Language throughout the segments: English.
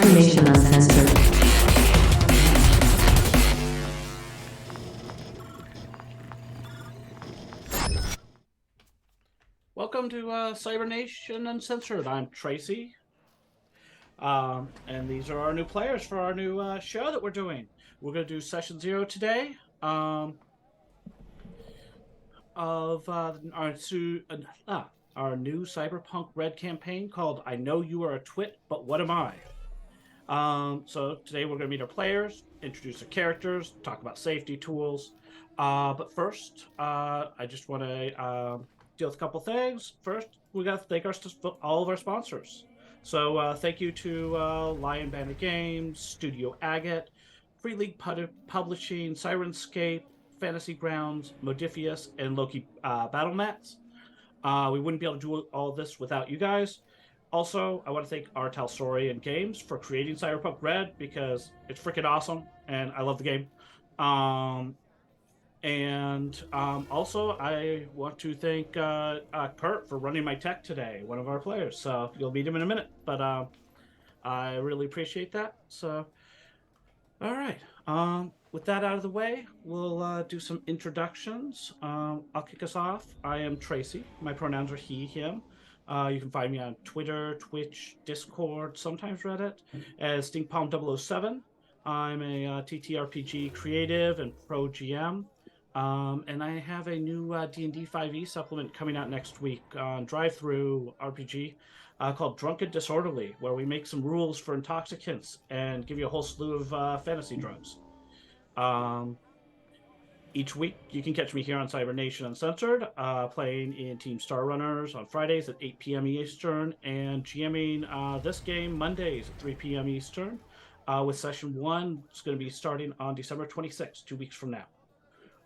Cybernation Uncensored. Welcome to Cybernation Uncensored. I'm Tracy. And these are our new players for our new show that we're doing. We're going to do session 0 today of our new Cyberpunk RED campaign called I Know You Are a Twit, But What Am I? So today we're going to meet our players, introduce their characters, talk about safety tools. But first, I just want to deal with a couple things. First, we got to thank all of our sponsors. So thank you to Lion Bandit Games, Studio Agate, Free League Publishing, Sirenscape, Fantasy Grounds, Modifius, and Loki Battle Mats. We wouldn't be able to do all of this without you guys. Also, I want to thank Artel Story and Games for creating Cyberpunk RED because it's freaking awesome and I love the game. Also, I want to thank Kurt for running my tech today, one of our players. So you'll meet him in a minute, but I really appreciate that. So, all right. With that out of the way, we'll do some introductions. I'll kick us off. I am Tracy. My pronouns are he, him. You can find me on Twitter, Twitch, Discord, sometimes Reddit, as Stinkpalm 007. I'm a ttrpg creative and pro GM. And I have a new D&D 5e supplement coming out next week on Drive-Thru RPG called Drunk and Disorderly, where we make some rules for intoxicants and give you a whole slew of fantasy drugs. Each week, you can catch me here on Cybernation Uncensored, playing in Team Starrunners on Fridays at 8 p.m. Eastern, and GMing this game Mondays at 3 p.m. Eastern, with Session 1. It's going to be starting on December 26th, 2 weeks from now.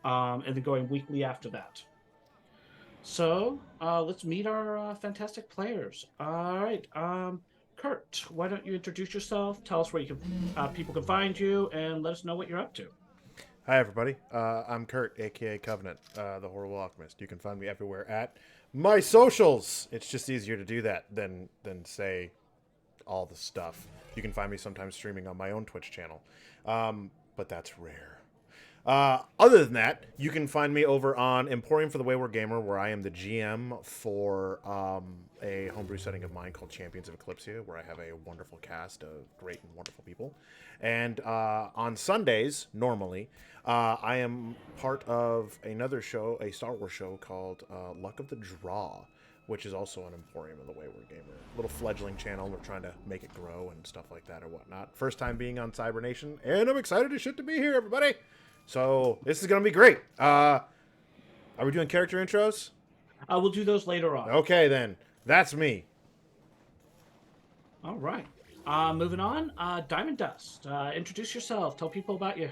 And then going weekly after that. So let's meet our fantastic players. All right, Kurt, why don't you introduce yourself? Tell us where you can people can find you, and let us know what you're up to. Hi everybody, I'm Kurt, aka Covenant, the Horrible Alchemist. You can find me everywhere at my socials. It's just easier to do that than say all the stuff. You can find me sometimes streaming on my own Twitch channel, but that's rare. Other than that, you can find me over on Emporium for the Wayward Gamer, where I am the GM for a homebrew setting of mine called Champions of Eclipsia, where I have a wonderful cast of great and wonderful people. And on Sundays, normally, I am part of another show, a Star Wars show called Luck of the Draw, which is also on Emporium of the Wayward Gamer. Little fledgling channel. We're trying to make it grow and stuff like that or whatnot. First time being on Cybernation, and I'm excited as shit to be here, everybody! So, this is going to be great. Are we doing character intros? We'll do those later on. Okay, then. That's me. All right. Moving on. Diamond Dust. Introduce yourself. Tell people about you.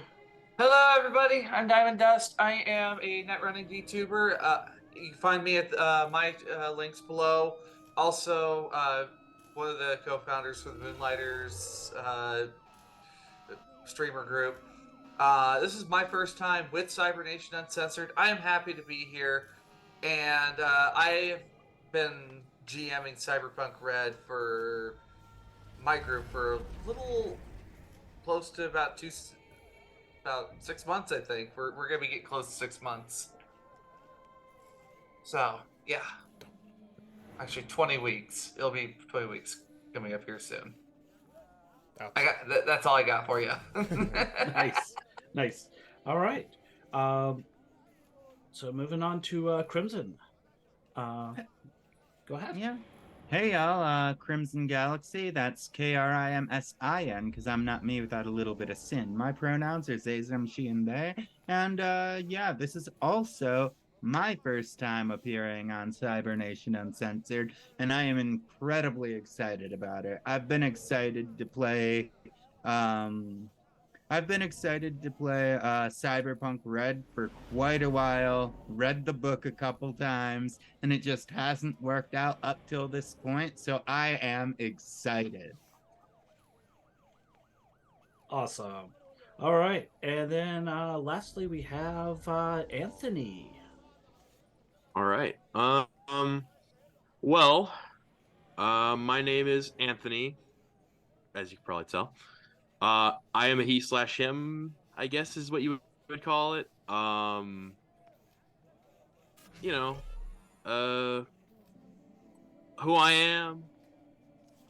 Hello, everybody. I'm Diamond Dust. I am a netrunning VTuber. You can find me at my links below. Also, one of the co-founders for the Moonlighters streamer group. This is my first time with Cybernation Uncensored. I am happy to be here, and I've been GMing Cyberpunk RED for my group for a little close to about 6 months, I think. We're gonna be getting close to 6 months. So yeah, actually 20 weeks. It'll be 20 weeks coming up here soon. That's all I got for you. Nice. All right. So moving on to Crimson. Go ahead. Yeah. Hey y'all, Crimson Galaxy. That's Krimsin, because I'm not me without a little bit of sin. My pronouns are they, them, she, and they. And yeah, this is also my first time appearing on Cybernation Uncensored, and I am incredibly excited about it. I've been excited to play Cyberpunk RED for quite a while, read the book a couple times, and it just hasn't worked out up till this point, so I am excited. Awesome. All right. And then lastly, we have Anthony. All right. My name is Anthony, as you can probably tell. I am a he/him, I guess is what you would call it. You know, who I am.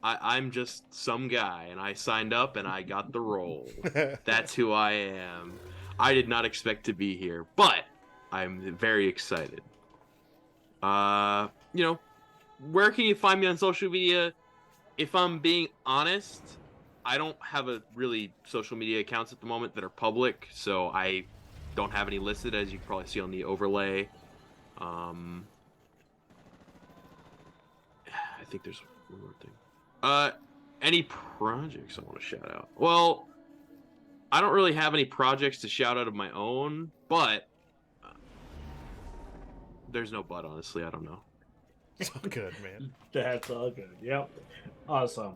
I'm just some guy, and I signed up and I got the role. That's who I am. I did not expect to be here, but I'm very excited. You know, where can you find me on social media? If I'm being honest, I don't have a really social media accounts at the moment that are public, so I don't have any listed, as you can probably see on the overlay. I think there's one more thing. Any projects I want to shout out? Well, I don't really have any projects to shout out of my own, but there's no but, honestly. I don't know. It's all good, man. That's all good. Yep. Awesome.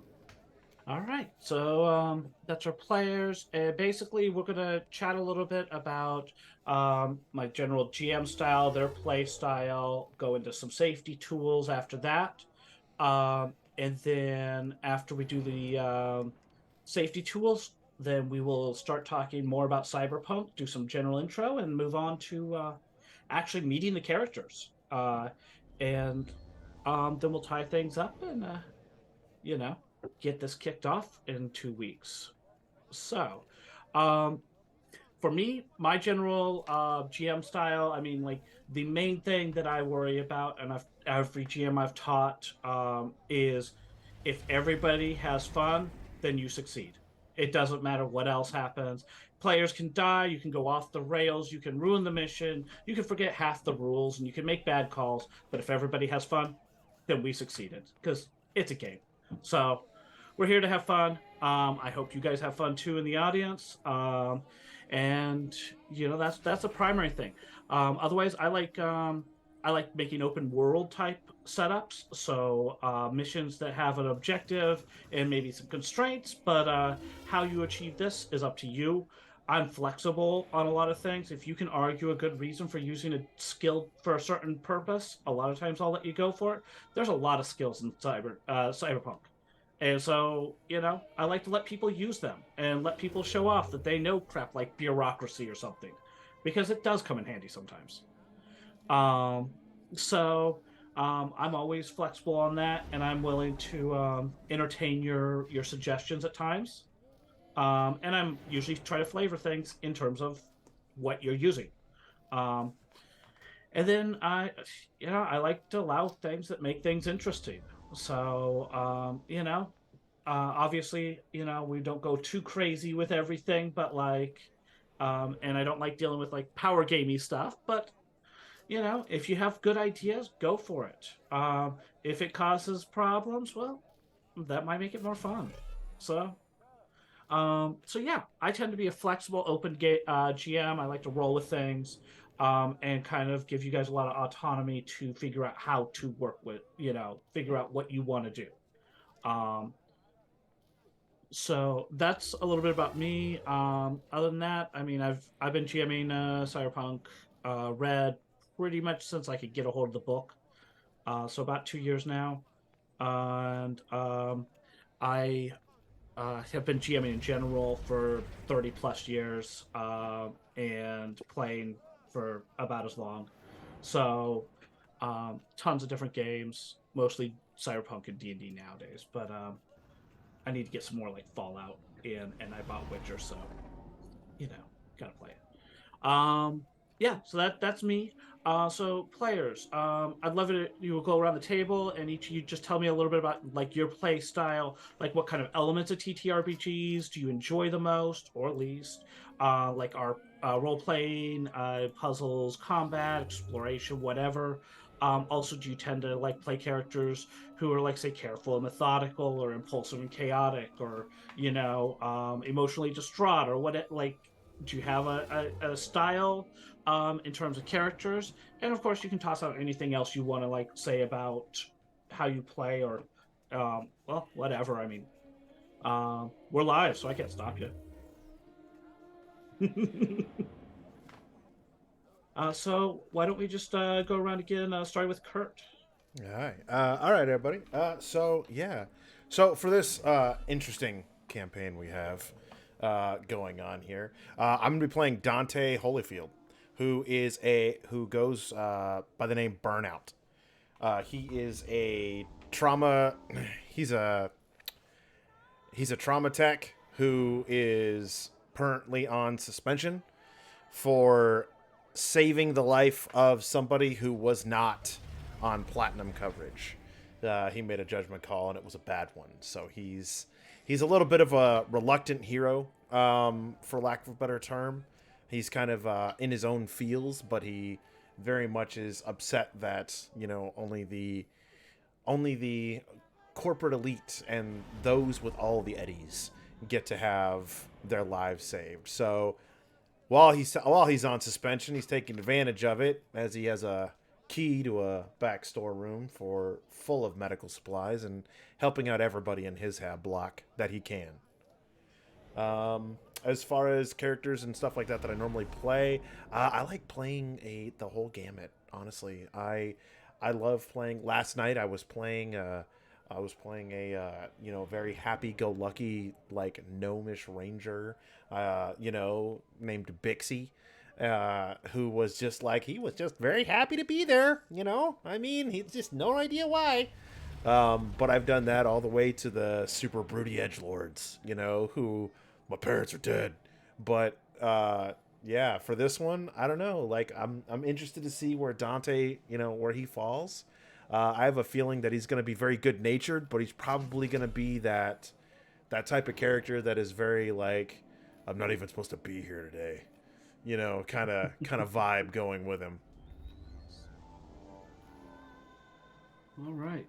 All right. So that's our players. Basically, we're gonna chat a little bit about my general GM style, their play style. Go into some safety tools after that. And then after we do the safety tools, then we will start talking more about Cyberpunk, do some general intro, and move on to actually meeting the characters. And then we'll tie things up and, get this kicked off in 2 weeks. So, for me, my general GM style, I mean, like, the main thing that I worry about, and every GM I've taught, is if everybody has fun, then you succeed. It doesn't matter what else happens. Players can die, you can go off the rails, you can ruin the mission, you can forget half the rules, and you can make bad calls, but if everybody has fun, then we succeeded, because it's a game. So, we're here to have fun. I hope you guys have fun too in the audience. And that's a primary thing. Otherwise, I like making open world type setups. So missions that have an objective and maybe some constraints, but how you achieve this is up to you. I'm flexible on a lot of things. If you can argue a good reason for using a skill for a certain purpose, a lot of times I'll let you go for it. There's a lot of skills in Cyberpunk. And so, I like to let people use them and let people show off that they know crap like bureaucracy or something, because it does come in handy sometimes. I'm always flexible on that, and I'm willing to entertain your suggestions at times. And I'm usually try to flavor things in terms of what you're using. And then I like to allow things that make things interesting. So, obviously, we don't go too crazy with everything, but and I don't like dealing with like power gamey stuff, but if you have good ideas, go for it. If it causes problems, well, that might make it more fun. So yeah, I tend to be a flexible, open GM. I like to roll with things. And kind of give you guys a lot of autonomy to figure out how to work with, figure out what you want to do. So that's a little bit about me. Other than that, I mean, I've been GMing Cyberpunk RED pretty much since I could get a hold of the book. So about 2 years now, and I have been GMing in general for 30 plus years, and playing for about as long. So tons of different games, mostly Cyberpunk and D&D nowadays, but I need to get some more like Fallout in, and I bought Witcher, so gotta play it. Yeah, so that's me. So players, I'd love it if you will go around the table and each of you just tell me a little bit about like your play style, like what kind of elements of ttrpgs do you enjoy the most or least, like our role playing, puzzles, combat, exploration, whatever. Also, do you tend to like play characters who are like, say, careful and methodical, or impulsive and chaotic, or emotionally distraught, or what? Like, do you have a style in terms of characters? And of course, you can toss out anything else you want to like say about how you play, or well, whatever. I mean, we're live, so I can't stop you. So why don't we just go around again, starting with Kurt. All right, everybody. So for this interesting campaign we have going on here. I'm gonna be playing Dante Holyfield, who goes by the name Burnout. He is a trauma. He's a trauma tech who is currently on suspension for saving the life of somebody who was not on platinum coverage. He made a judgment call and it was a bad one. So he's a little bit of a reluctant hero, for lack of a better term. He's kind of in his own feels, but he very much is upset that, you know, only the corporate elite and those with all the eddies get to have their lives saved. So while he's on suspension, he's taking advantage of it, as he has a key to a back storeroom full of medical supplies and helping out everybody in his hab block that he can. As far as characters and stuff like that I normally play, I like playing the whole gamut. Honestly, I love playing. Last night I was playing a very happy-go-lucky, like, gnomish ranger, named Bixie, who was just like, he was just very happy to be there, I mean, he's just no idea why. But I've done that all the way to the super broody edgelords, who, my parents are dead. But yeah, for this one, I don't know, like, I'm interested to see where Dante, where he falls. I have a feeling that he's going to be very good-natured, but he's probably going to be that type of character that is very like, I'm not even supposed to be here today, kind of vibe going with him. All right.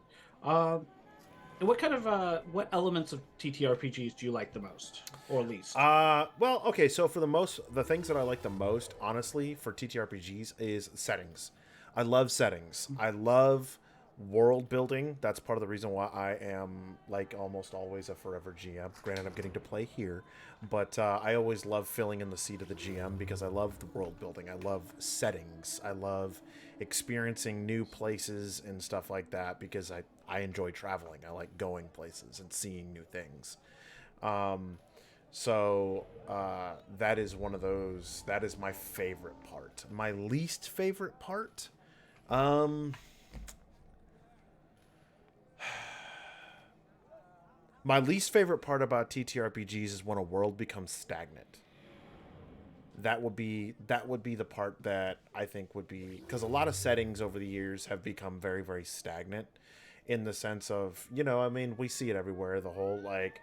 And what kind of what elements of TTRPGs do you like the most or least? Well, okay, so for the things that I like the most, honestly, for TTRPGs is settings. I love settings. I love world building. That's part of the reason why I am, like, almost always a forever GM. Granted, I'm getting to play here, but I always love filling in the seat of the GM because I love the world building. I love settings. I love experiencing new places and stuff like that because I enjoy traveling. I like going places and seeing new things. So that is one of those. That is my favorite part. My least favorite part, my least favorite part about TTRPGs is when a world becomes stagnant. That would be the part that I think would be, because a lot of settings over the years have become very, very stagnant in the sense of, I mean, we see it everywhere. The whole, like,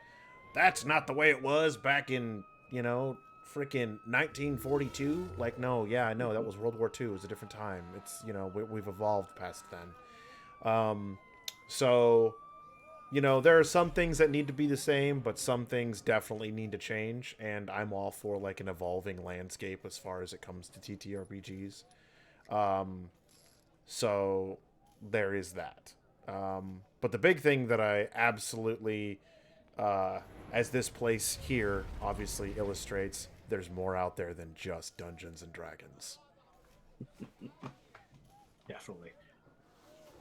that's not the way it was back in, freaking 1942. Like, no, yeah, I know that was World War II. It was a different time. It's, we've evolved past then. So, there are some things that need to be the same, but some things definitely need to change, and I'm all for, like, an evolving landscape as far as it comes to TTRPGs. So there is that. But the big thing that I absolutely, as this place here obviously illustrates, there's more out there than just Dungeons and Dragons. Definitely.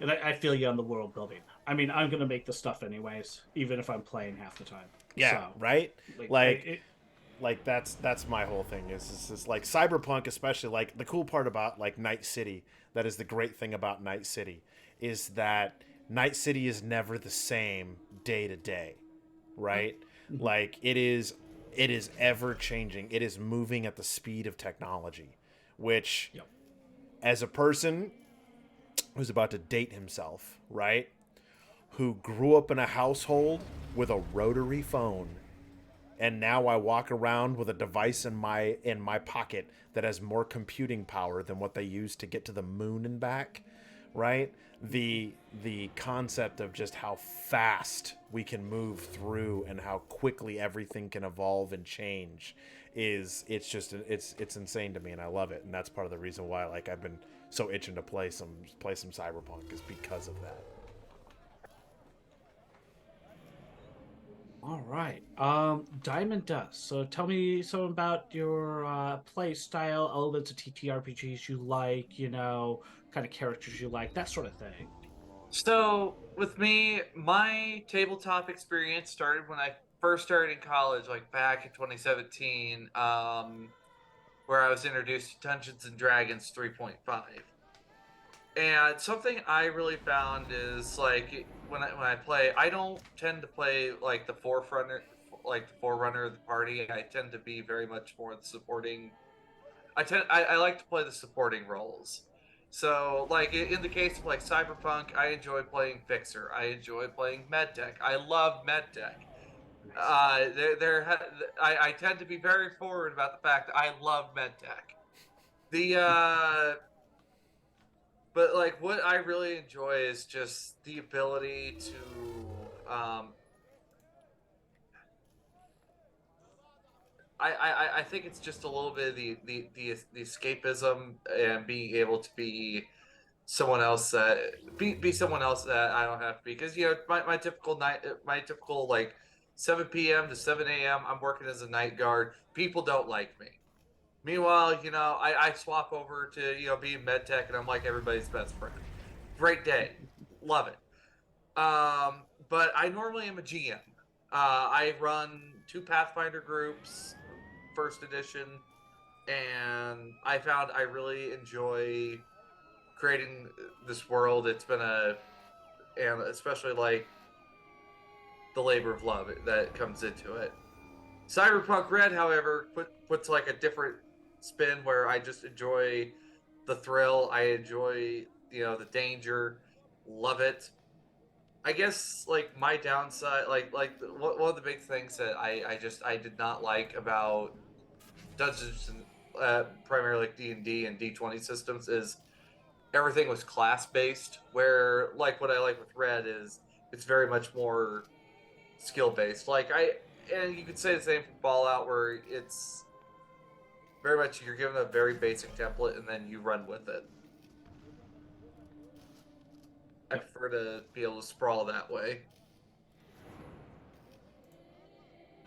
And I feel you on the world building. I mean, I'm going to make the stuff anyways, even if I'm playing half the time. Yeah, so, right? Like that's my whole thing is like Cyberpunk, especially, like, the cool part about, like, Night City, that is the great thing about Night City, is that Night City is never the same day to day, right? Mm-hmm. Like, it is ever changing. It is moving at the speed of technology, which, yep, as a person who's about to date himself, right? Who grew up in a household with a rotary phone, and now I walk around with a device in my pocket that has more computing power than what they used to get to the moon and back, right? The concept of just how fast we can move through and how quickly everything can evolve and change it's insane to me, and I love it. And that's part of the reason why, like, I've been so itching to play some Cyberpunk, is because of that. All right. Diamond Dust. So tell me some about your play style, elements of TTRPGs you like, kind of characters you like, that sort of thing. So with me, my tabletop experience started when I first started in college, like back in 2017, where I was introduced to Dungeons and Dragons 3.5. And something I really found is like when I play, I don't tend to play like the forerunner of the party. I tend to be very much more the supporting. I like to play the supporting roles. So like in the case of like Cyberpunk, I enjoy playing Fixer. I enjoy playing MedTech. I love MedTech. I tend to be very forward about the fact that I love MedTech. But like what I really enjoy is just the ability to I think it's just a little bit of the escapism and being able to be someone else that be someone else that I don't have to be, because my typical like 7 p.m. to 7 a.m. I'm working as a night guard. People don't like me. Meanwhile, I swap over to being med tech, and I'm like everybody's best friend. Great day, love it. But I normally am a GM. I run 2 Pathfinder groups, first edition, and I found I really enjoy creating this world. It's been and especially like the labor of love that comes into it. Cyberpunk RED, however, puts like a different spin where I just enjoy the thrill. I enjoy the danger, love it. I guess like my downside, one of the big things that I did not like about Dungeons and primarily like D&D and D20 systems is everything was class based. Where like what I like with Red is it's very much more skill based. And you could say the same for Fallout, where it's very much you're given a very basic template and then you run with it. I prefer to be able to sprawl that way.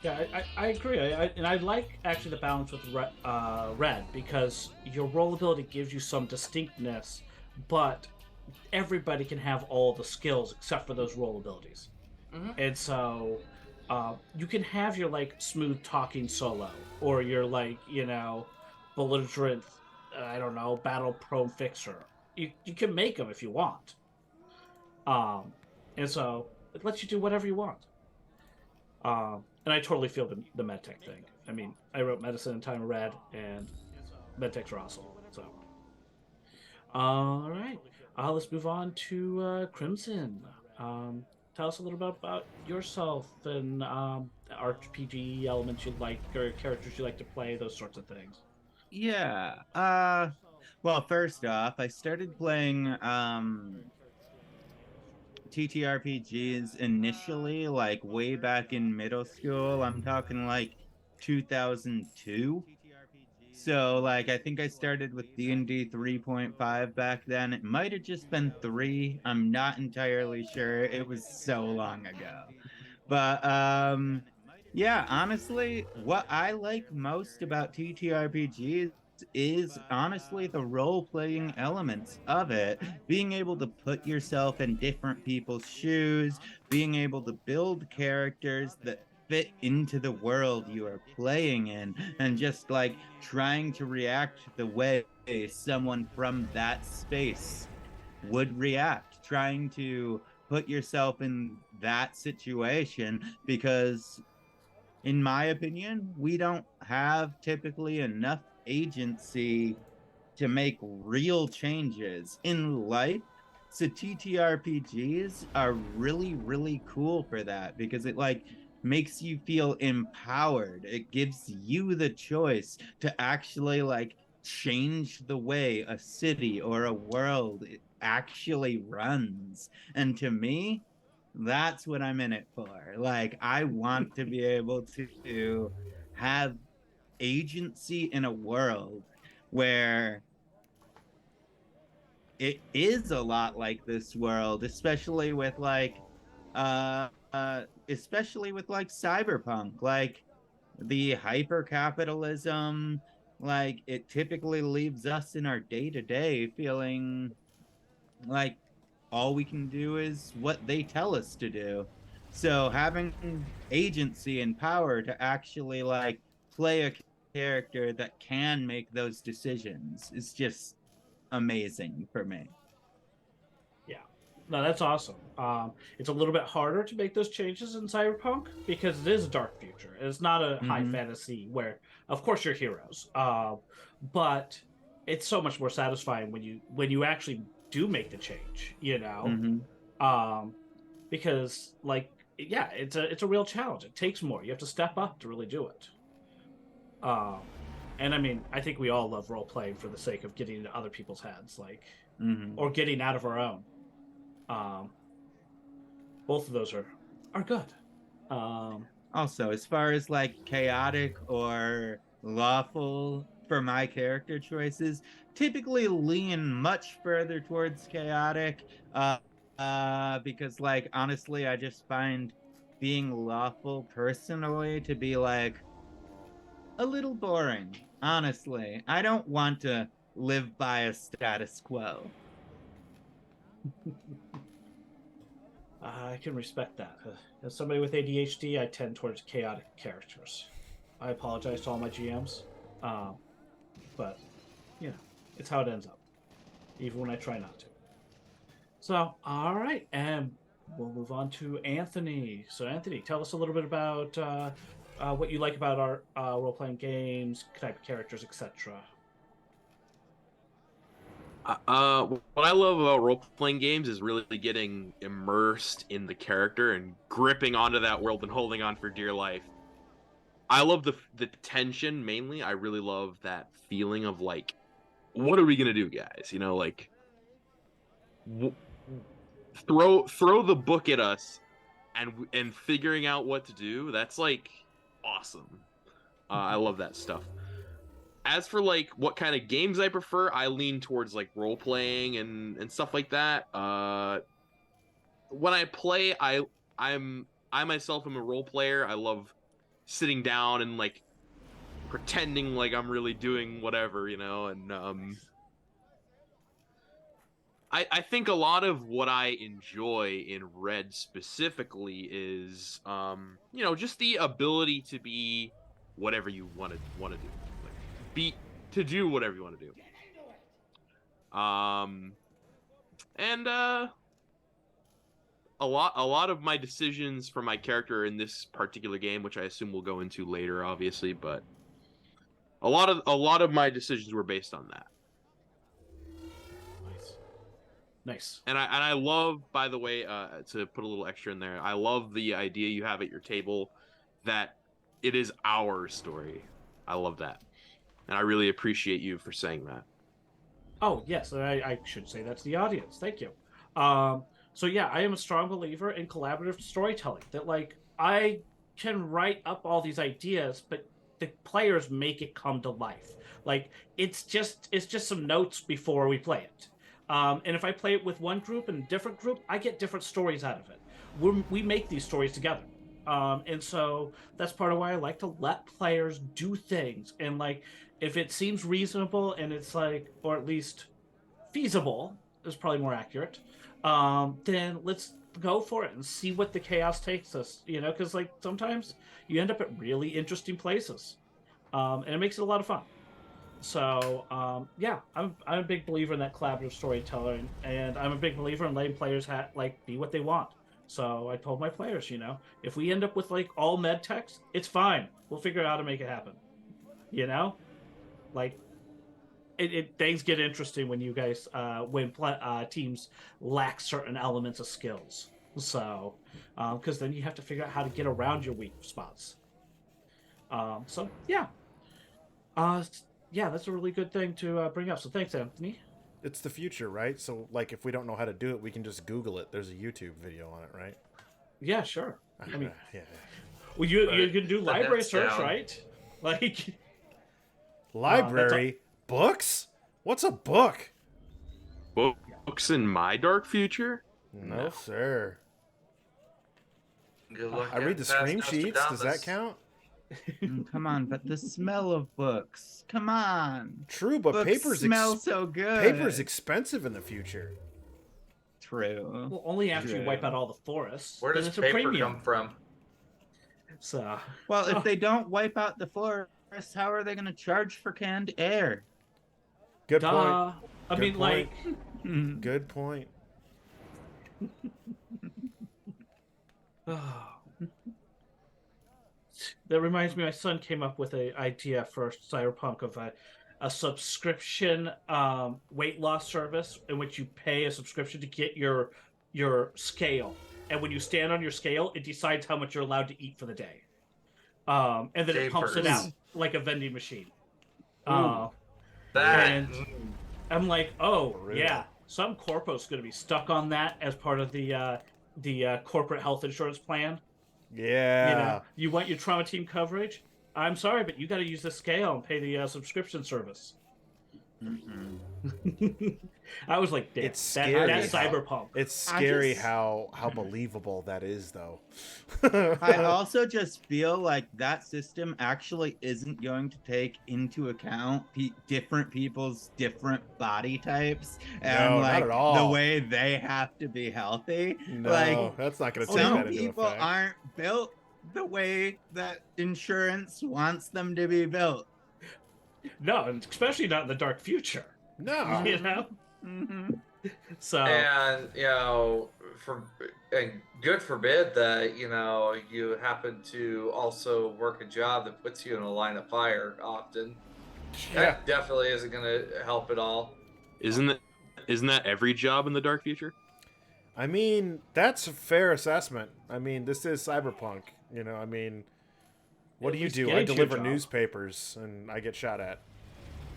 Yeah, I agree. And I like actually the balance with Red, because your roll ability gives you some distinctness, but everybody can have all the skills except for those roll abilities. Mm-hmm. And so you can have your like smooth talking solo, or your like belligerent, I don't know, battle prone fixer. You can make them if you want. And so it lets you do whatever you want. And I totally feel the medtech thing. I mean, I wrote medicine in time of Red, and medtechs are awesome. So, all right, let's move on to Crimson. Tell us a little bit about yourself and RPG elements you like, or characters you like to play, those sorts of things. Yeah. Well, first off, I started playing ttrpgs initially, like way back in middle school. I'm talking like 2002. So like I think I started with D&D 3.5 back then. It might have just been 3. I'm not entirely sure. It was so long ago. But yeah, honestly, what I like most about ttrpgs is honestly the role-playing elements of it. Being able to put yourself in different people's shoes, being able to build characters that fit into the world you are playing in, and just like trying to react the way someone from that space would react, trying to put yourself in that situation, because in my opinion, we don't have typically enough agency to make real changes in life. So TTRPGs are really, really cool for that, because it like makes you feel empowered. It gives you the choice to actually like change the way a city or a world actually runs. And to me, that's what I'm in it for. Like, I want to be able to have agency in a world where it is a lot like this world, especially with like cyberpunk, like the hyper capitalism. Like, it typically leaves us in our day-to-day feeling like all we can do is what they tell us to do. So having agency and power to actually like play a character that can make those decisions is just amazing for me. Yeah, no, that's awesome. It's a little bit harder to make those changes in Cyberpunk because it is a dark future. It's not a high fantasy where, of course, you're heroes, but it's so much more satisfying when you actually do make the change. You know, because like yeah, it's a real challenge. It takes more. You have to step up to really do it. And I mean, I think we all love role playing for the sake of getting into other people's heads, like, or getting out of our own. Both of those are good. Also, as far as like chaotic or lawful for my character choices, typically lean much further towards chaotic. Because like honestly, I just find being lawful personally to be like a little boring. Honestly, I don't want to live by a status quo. I can respect that. As somebody with ADHD, I tend towards chaotic characters. I apologize to all my GMs, but you know, it's how it ends up, even when I try not to. So, all right, and we'll move on to Anthony. So, Anthony, tell us a little bit about what you like about our role-playing games, type of characters, etc. What I love about role-playing games is really getting immersed in the character and gripping onto that world and holding on for dear life. I love the tension mainly. I really love that feeling of like, what are we gonna do, guys? You know, like throw the book at us and figuring out what to do. That's like awesome. I love that stuff. As for like what kind of games I prefer, I lean towards like role playing and stuff like that. When I play, I myself am a role player. I love sitting down and like pretending like I'm really doing whatever, you know, and I think a lot of what I enjoy in Red specifically is you know, just the ability to be whatever you want to do. Like, to do whatever you want to do. And a lot of my decisions for my character in this particular game, which I assume we'll go into later, obviously, but a lot of my decisions were based on that. Nice. And I love, by the way, to put a little extra in there, I love the idea you have at your table that it is our story. I love that. And I really appreciate you for saying that. Oh, yes, I should say that to the audience. Thank you. So yeah, I am a strong believer in collaborative storytelling. That like I can write up all these ideas, but the players make it come to life. Like it's just some notes before we play it. And if I play it with one group and a different group, I get different stories out of it. We make these stories together. And so that's part of why I like to let players do things. And like, if it seems reasonable and it's like, or at least feasible is probably more accurate, then let's go for it and see what the chaos takes us, you know, because like sometimes you end up at really interesting places. And it makes it a lot of fun. So yeah, I'm a big believer in that collaborative storytelling, and I'm a big believer in letting players like be what they want. So I told my players, you know, if we end up with like all med techs, it's fine. We'll figure out how to make it happen. You know, like things get interesting when you guys when teams lack certain elements of skills. So because then you have to figure out how to get around your weak spots. So yeah. Yeah, that's a really good thing to bring up. So thanks, Anthony. It's the future, right? So, like, if we don't know how to do it, we can just Google it. There's a YouTube video on it, right? Yeah, sure. I mean, yeah. Well, you can do library search, down. Right? Like library books. What's a book? Books in my dark future? No, sir. Good luck. I read the scream sheets. Does that count? Come on, but the smell of books. Come on. True, but books paper's smell so good. Paper's expensive in the future. True. Well, only after you wipe True. out all the forests. Where then does it's a paper premium. come from? So, Well, if they don't wipe out the forest, how are they going to charge for canned air? Good point. I Good mean, point. Hmm. Good point. that reminds me, my son came up with an idea for Cyberpunk of a subscription weight loss service in which you pay a subscription to get your scale, and when you stand on your scale, it decides how much you're allowed to eat for the day, and then it pumps it Japers. out like a vending machine. Ooh. That. And I'm like, oh Really? yeah, some corpo's going to be stuck on that as part of the corporate health insurance plan. Yeah. You know, you want your trauma team coverage? I'm sorry, but you got to use the scale and pay the subscription service. I was like, damn, It's scary that's how- Cyberpunk. It's scary just- how believable that is, though. I also just feel like that system actually isn't going to take into account different people's different body types and No, not like at all. the way they have to be healthy. No, Like, that's not going to take some that into people effect. aren't built the way that insurance wants them to be built. No, and especially not in the dark future. No. You know, Hmm. so And and good forbid that you happen to also work a job that puts you in a line of fire often. Yeah. That definitely isn't going to help at all. Isn't that every job in the dark future? I mean, that's a fair assessment. I mean, this is Cyberpunk. I mean, what At do you least do? get I into your deliver job. newspapers and I get shot at.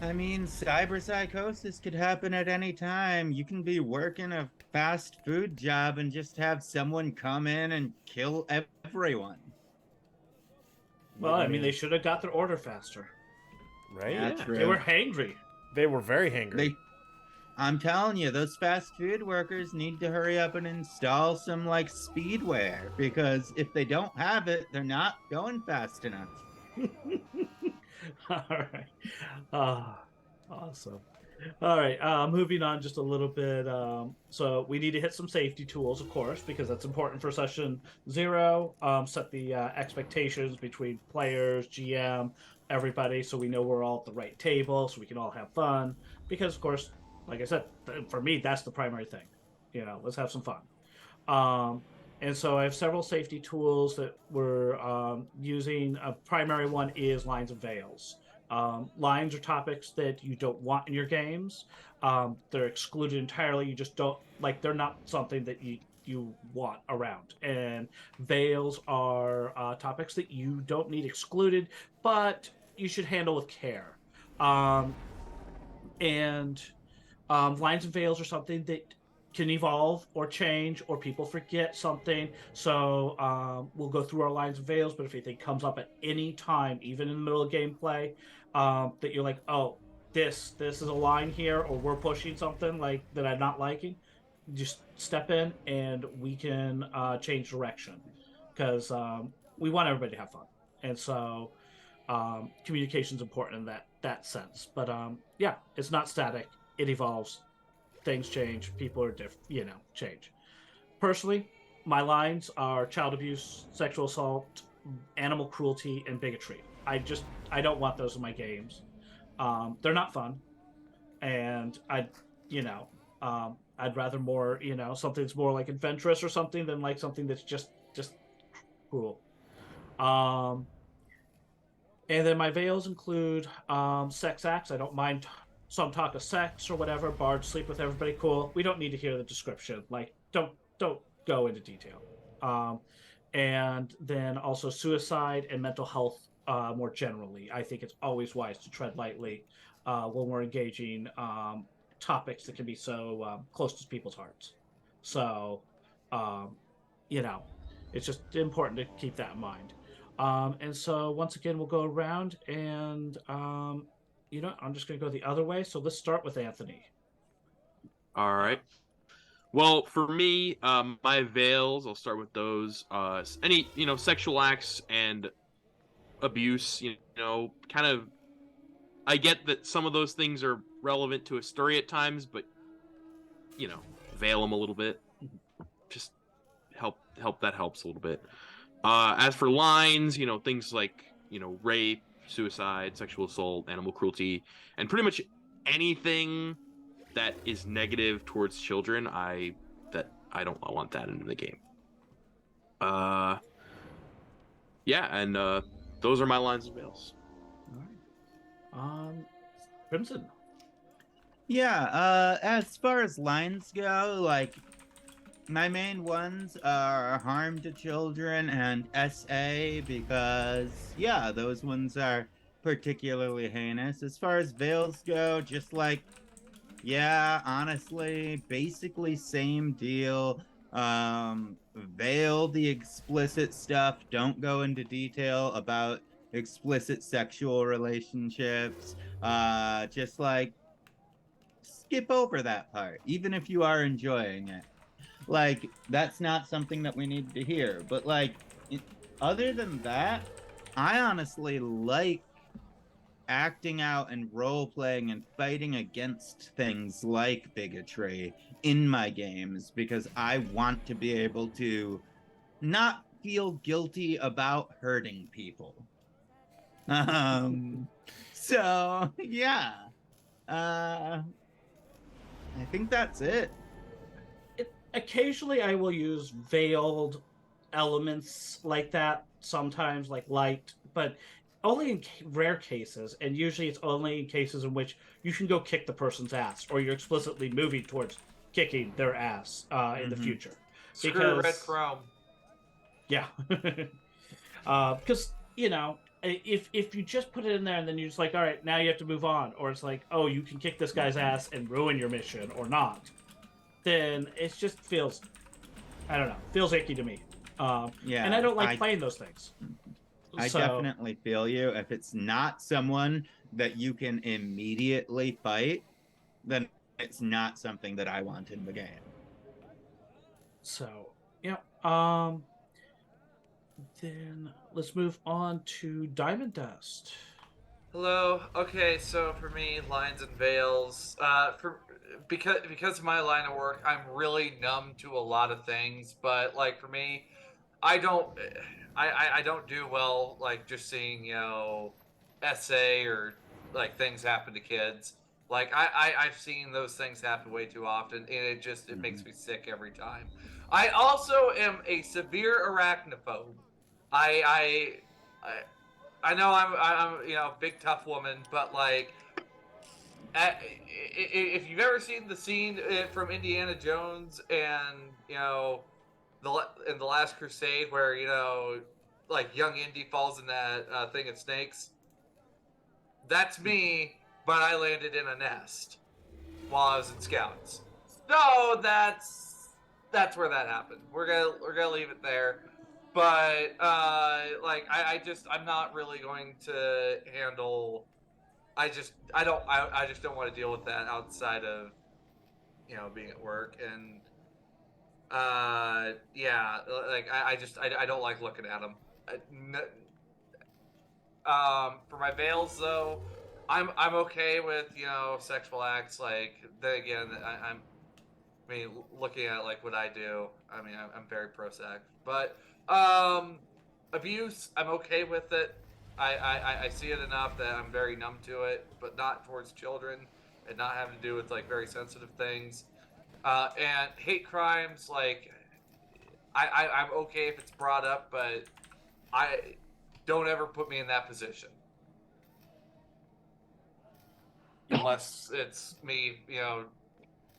I mean, cyberpsychosis could happen at any time. You can be working a fast food job and just have someone come in and kill everyone. well, I mean, they should have got their order faster. Right? Yeah, Yeah. true. They were hangry. They were very hangry. I'm telling you, those fast food workers need to hurry up and install some like speedware because if they don't have it, they're not going fast enough. All right. Awesome. All right. Moving on just a little bit. So we need to hit some safety tools, of course, because that's important for session 0. Set the expectations between players, GM, everybody, so we know we're all at the right table, so we can all have fun. Because, of course, like I said, for me, that's the primary thing. Let's have some fun. And so I have several safety tools that we're using. A primary one is lines and veils. Lines are topics that you don't want in your games. They're excluded entirely. You just don't they're not something that you want around. And veils are topics that you don't need excluded, but you should handle with care. Lines and veils are something that can evolve or change, or people forget something. So we'll go through our lines and veils, but if anything comes up at any time, even in the middle of gameplay, that you're like, oh, this is a line here, or we're pushing something like that I'm not liking, just step in and we can change direction, because we want everybody to have fun. And so communication is important in that sense. But yeah, it's not static. It evolves. Things change. People are different, change. Personally, my lines are child abuse, sexual assault, animal cruelty, and bigotry. I don't want those in my games. They're not fun. And I'd rather more, something that's more like adventurous or something than like something that's just cruel. And then my veils include sex acts. I don't mind some talk of sex or whatever. Bards sleep with everybody. Cool. We don't need to hear the description. Like, don't go into detail. And then also suicide and mental health more generally. I think it's always wise to tread lightly when we're engaging topics that can be so close to people's hearts. So, it's just important to keep that in mind. And so once again, we'll go around and, I'm just going to go the other way. So let's start with Anthony. All right. Well, for me, my veils, I'll start with those. Any, sexual acts and abuse, kind of, I get that some of those things are relevant to a story at times, but, veil them a little bit. just help that helps a little bit. As for lines, things like rape, suicide, sexual assault, animal cruelty, and pretty much anything that is negative towards children, I don't want that in the game. Yeah, and those are my lines and veils. All right. Crimson. Yeah, as far as lines go, like, my main ones are harm to children and SA because, yeah, those ones are particularly heinous. As far as veils go, just like, yeah, honestly, basically same deal. Veil the explicit stuff. Don't go into detail about explicit sexual relationships. Just like skip over that part, even if you are enjoying it. Like, that's not something that we need to hear. But like, other than that, I honestly like acting out and role playing and fighting against things like bigotry in my games because I want to be able to not feel guilty about hurting people. So yeah. I think that's it. Occasionally I will use veiled elements like that, sometimes like light, but only in rare cases, and usually it's only in cases in which you can go kick the person's ass or you're explicitly moving towards kicking their ass in the future. Screw Red Chrome. Yeah. Because, if you just put it in there and then you're just like, all right, now you have to move on, or it's like, oh, you can kick this guy's ass and ruin your mission or not, then it just feels, I don't know, feels icky to me. Yeah, and I don't like playing those things. I definitely feel you. If it's not someone that you can immediately fight, then it's not something that I want in the game. So, yeah. Then let's move on to Diamond Dust. Hello. Okay, so for me, lines and veils. Because of my line of work, I'm really numb to a lot of things. But like for me, I don't do well like just seeing SA or like things happen to kids. Like I've seen those things happen way too often, and it makes me sick every time. I also am a severe arachnophobe. I know I'm big tough woman, but like if you've ever seen the scene from Indiana Jones and in the Last Crusade where like young Indy falls in that thing of snakes, that's me, but I landed in a nest while I was in Scouts. So that's where that happened. We're gonna leave it there. But I'm not really going to handle. I just don't want to deal with that outside of being at work, and yeah, like I don't like looking at them. For my veils though, I'm okay with sexual acts. Like then again, I mean, looking at like what I do, I mean, I'm very pro sex, but abuse, I'm okay with it. I see it enough that I'm very numb to it, but not towards children and not having to do with like very sensitive things. And hate crimes, like I'm okay if it's brought up, but I don't ever put me in that position. Unless it's me,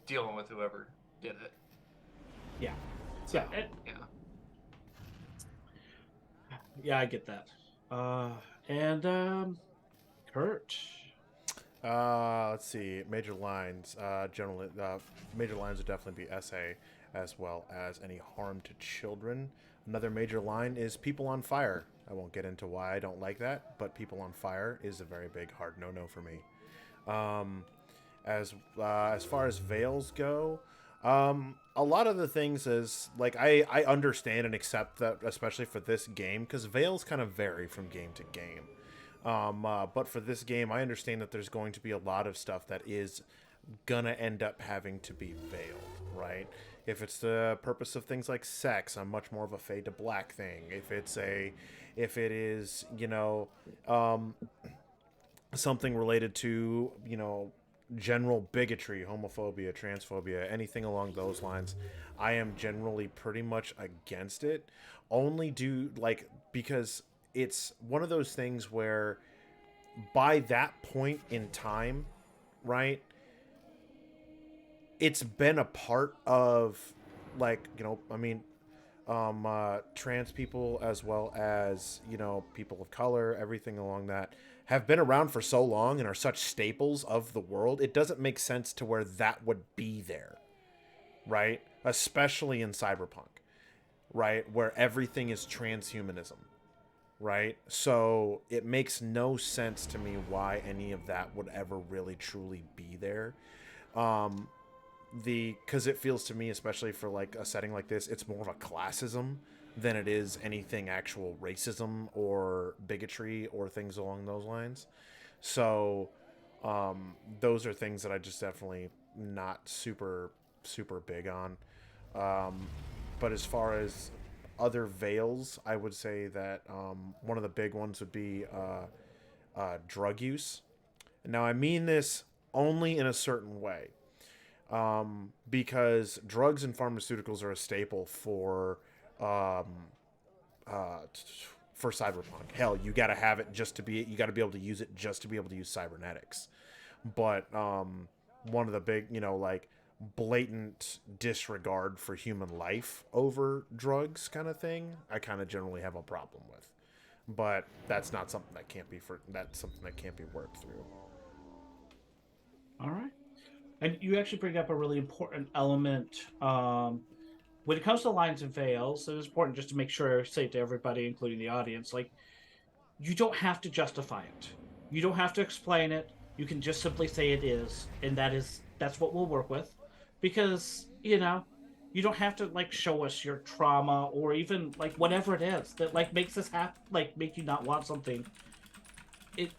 dealing with whoever did it. Yeah. So, yeah. Yeah, I get that. And Kurt. Let's see. Major lines. Generally, major lines would definitely be SA, as well as any harm to children. Another major line is people on fire. I won't get into why I don't like that, but people on fire is a very big hard no-no for me. As far as veils go, a lot of the things is like I understand and accept that, especially for this game, because veils kind of vary from game to game. But for this game, I understand that there's going to be a lot of stuff that is gonna end up having to be veiled, right? If it's the purpose of things like sex, I'm much more of a fade to black thing. If it is, something related to, general bigotry, homophobia, transphobia, anything along those lines, I am generally pretty much against it. Only because it's one of those things where by that point in time, right? It's been a part of, trans people as well as, people of color, everything along that, have been around for so long and are such staples of the world. It doesn't make sense to where that would be there, right? Especially in Cyberpunk, right? Where everything is transhumanism, right? So it makes no sense to me why any of that would ever really truly be there. Because it feels to me, especially for like a setting like this, it's more of a classism than it is anything actual racism or bigotry or things along those lines. So those are things that I just definitely not super big on. But as far as other veils, I would say that one of the big ones would be drug use. Now I mean this only in a certain way. Because drugs and pharmaceuticals are a staple for Cyberpunk. Hell, you gotta have it you gotta be able to use it just to be able to use cybernetics. But one of the big, blatant disregard for human life over drugs kind of thing, I kind of generally have a problem with. But that's not something that that's something that can't be worked through. All right. And you actually bring up a really important element. When it comes to lines and veils, it is important just to make sure I say to everybody, including the audience, like, you don't have to justify it. You don't have to explain it. You can just simply say it is, and that's what we'll work with. Because, you don't have to like show us your trauma or even like whatever it is that like makes us make you not want something. It's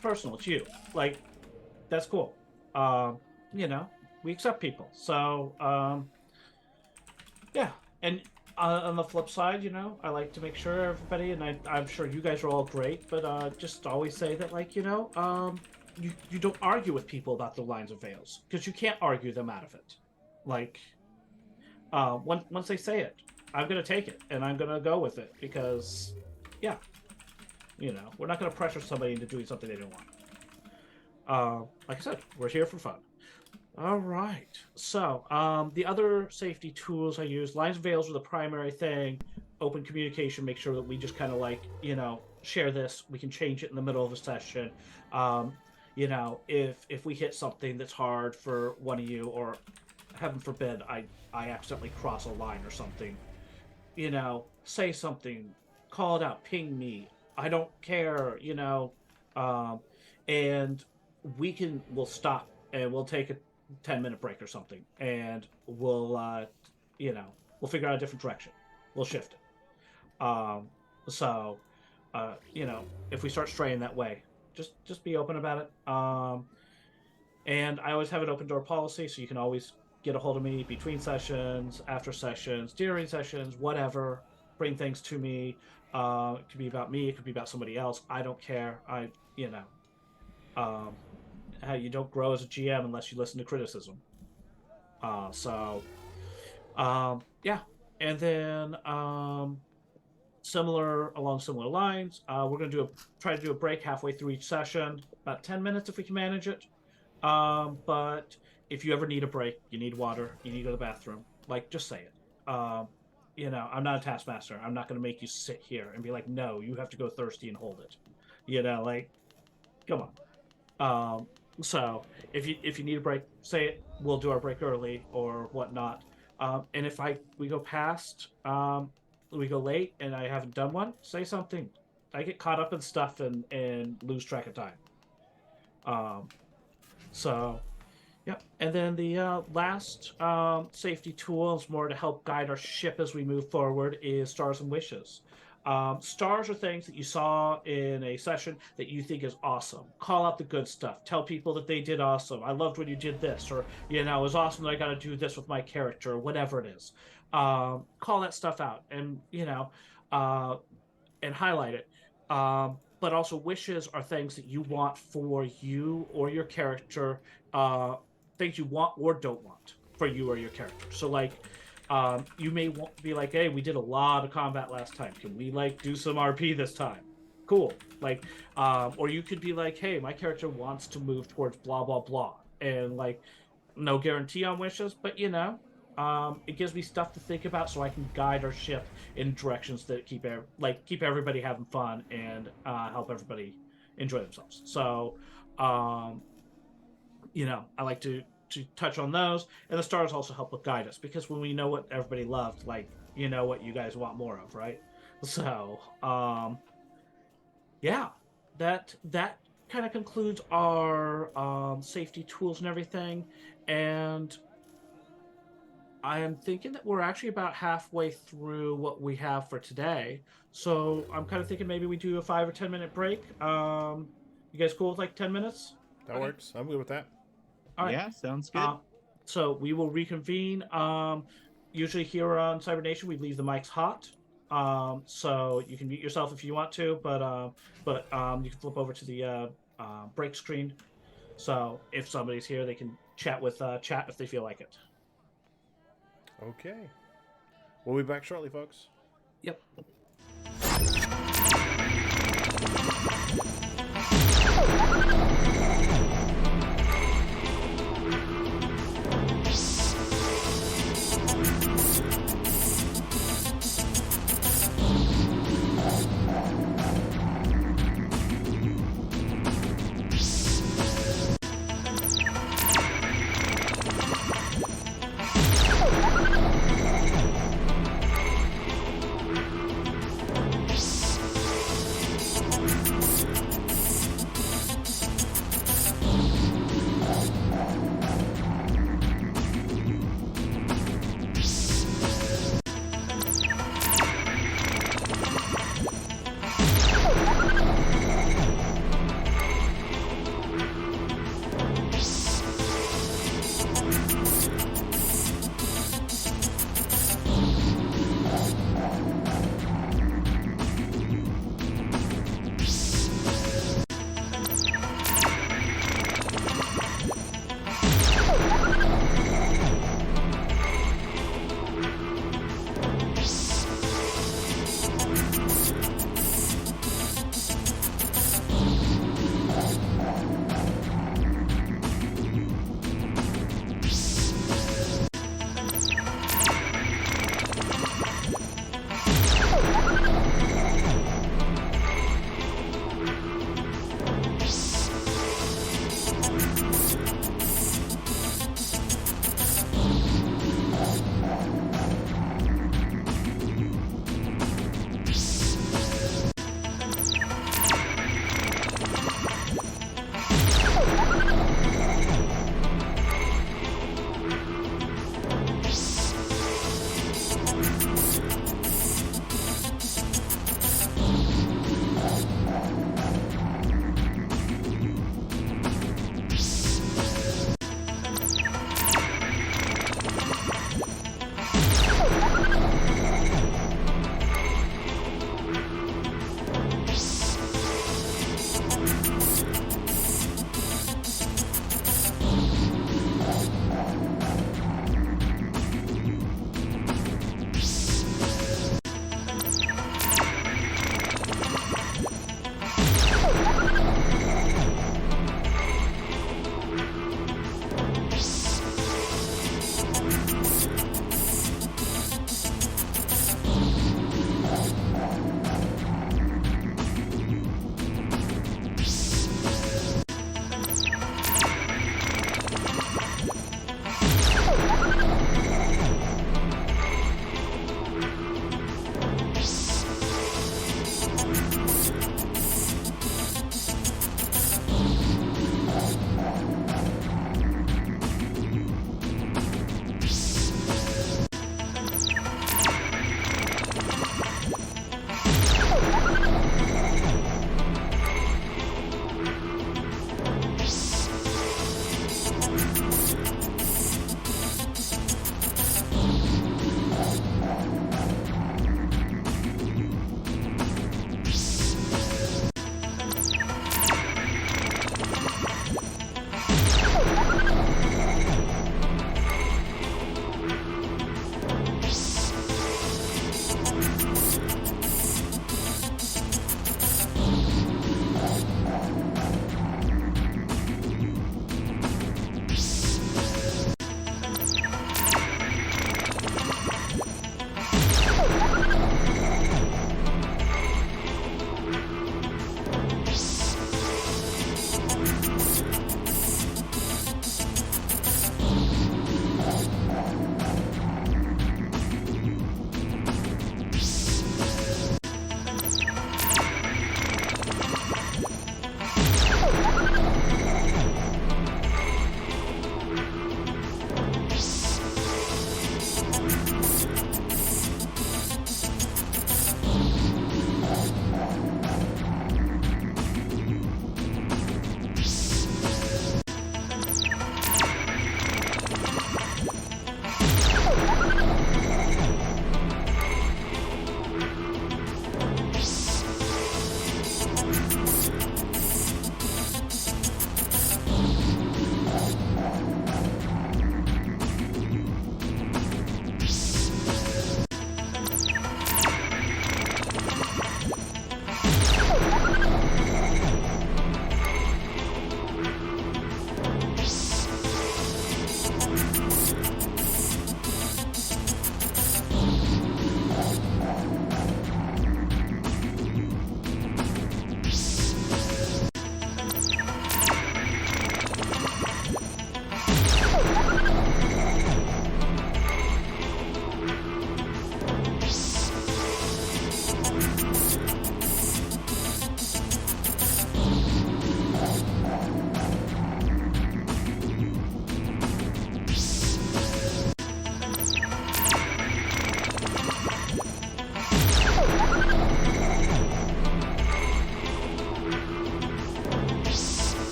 personal. It's you. Like, that's cool. We accept people. So, yeah. And on the flip side, I like to make sure everybody, and I'm sure you guys are all great, but just always say that, like, you don't argue with people about the lines of veils, because you can't argue them out of it. Like, once they say it, I'm going to take it, and I'm going to go with it, because, yeah, we're not going to pressure somebody into doing something they don't want. Like I said, we're here for fun. All right. So, the other safety tools I use, lines and veils are the primary thing. Open communication, make sure that we just kind of share this. We can change it in the middle of a session. If we hit something that's hard for one of you, or heaven forbid, I accidentally cross a line or something, say something, call it out, ping me. I don't care, and we'll stop and we'll take a 10-minute break or something, and we'll figure out a different direction. We'll shift it. If we start straying that way, just be open about it. And I always have an open door policy, so you can always get a hold of me between sessions, after sessions, during sessions, whatever. Bring things to me. It could be about me. It could be about somebody else. I don't care. How you don't grow as a GM unless you listen to criticism. Yeah. And then along similar lines, we're going to try to do a break halfway through each session, about 10 minutes if we can manage it. But if you ever need a break, you need water, you need to go to the bathroom, like, just say it. I'm not a taskmaster. I'm not going to make you sit here and be like, no, you have to go thirsty and hold it. Come on. So if you need a break, say it. We'll do our break early or whatnot. And if we go past, we go late and I haven't done one, say something. I get caught up in stuff and lose track of time. Yep. And then the last safety tool is more to help guide our ship as we move forward is stars and wishes. Stars are things that you saw in a session that you think is awesome. Call out the good stuff. Tell people that they did awesome. I loved when you did this, or it was awesome that I got to do this with my character, or whatever it is. Call that stuff out, and and highlight it. But also, wishes are things that you want for you or your character. Things you want or don't want for you or your character. So like. You may want to be like, hey, we did a lot of combat last time. Can we do some RP this time? Cool. Or you could be like, hey, my character wants to move towards blah blah blah, and no guarantee on wishes, but it gives me stuff to think about, so I can guide our ship in directions that keep everybody having fun and help everybody enjoy themselves. So, I like to touch on those, and the stars also help with guide us, because when we know what everybody loved, what you guys want more of, right? So that kind of concludes our safety tools and everything, and I am thinking that we're actually about halfway through what we have for today, so I'm kind of thinking maybe we do a 5 or 10 minute break. You guys cool with 10 minutes? That works. I'm good with that. All right. Yeah, sounds good. So we will reconvene. Usually here on Cybernation, we leave the mics hot. So you can mute yourself if you want to, but you can flip over to the break screen. So if somebody's here, they can chat with chat if they feel like it. Okay. We'll be back shortly, folks. Yep.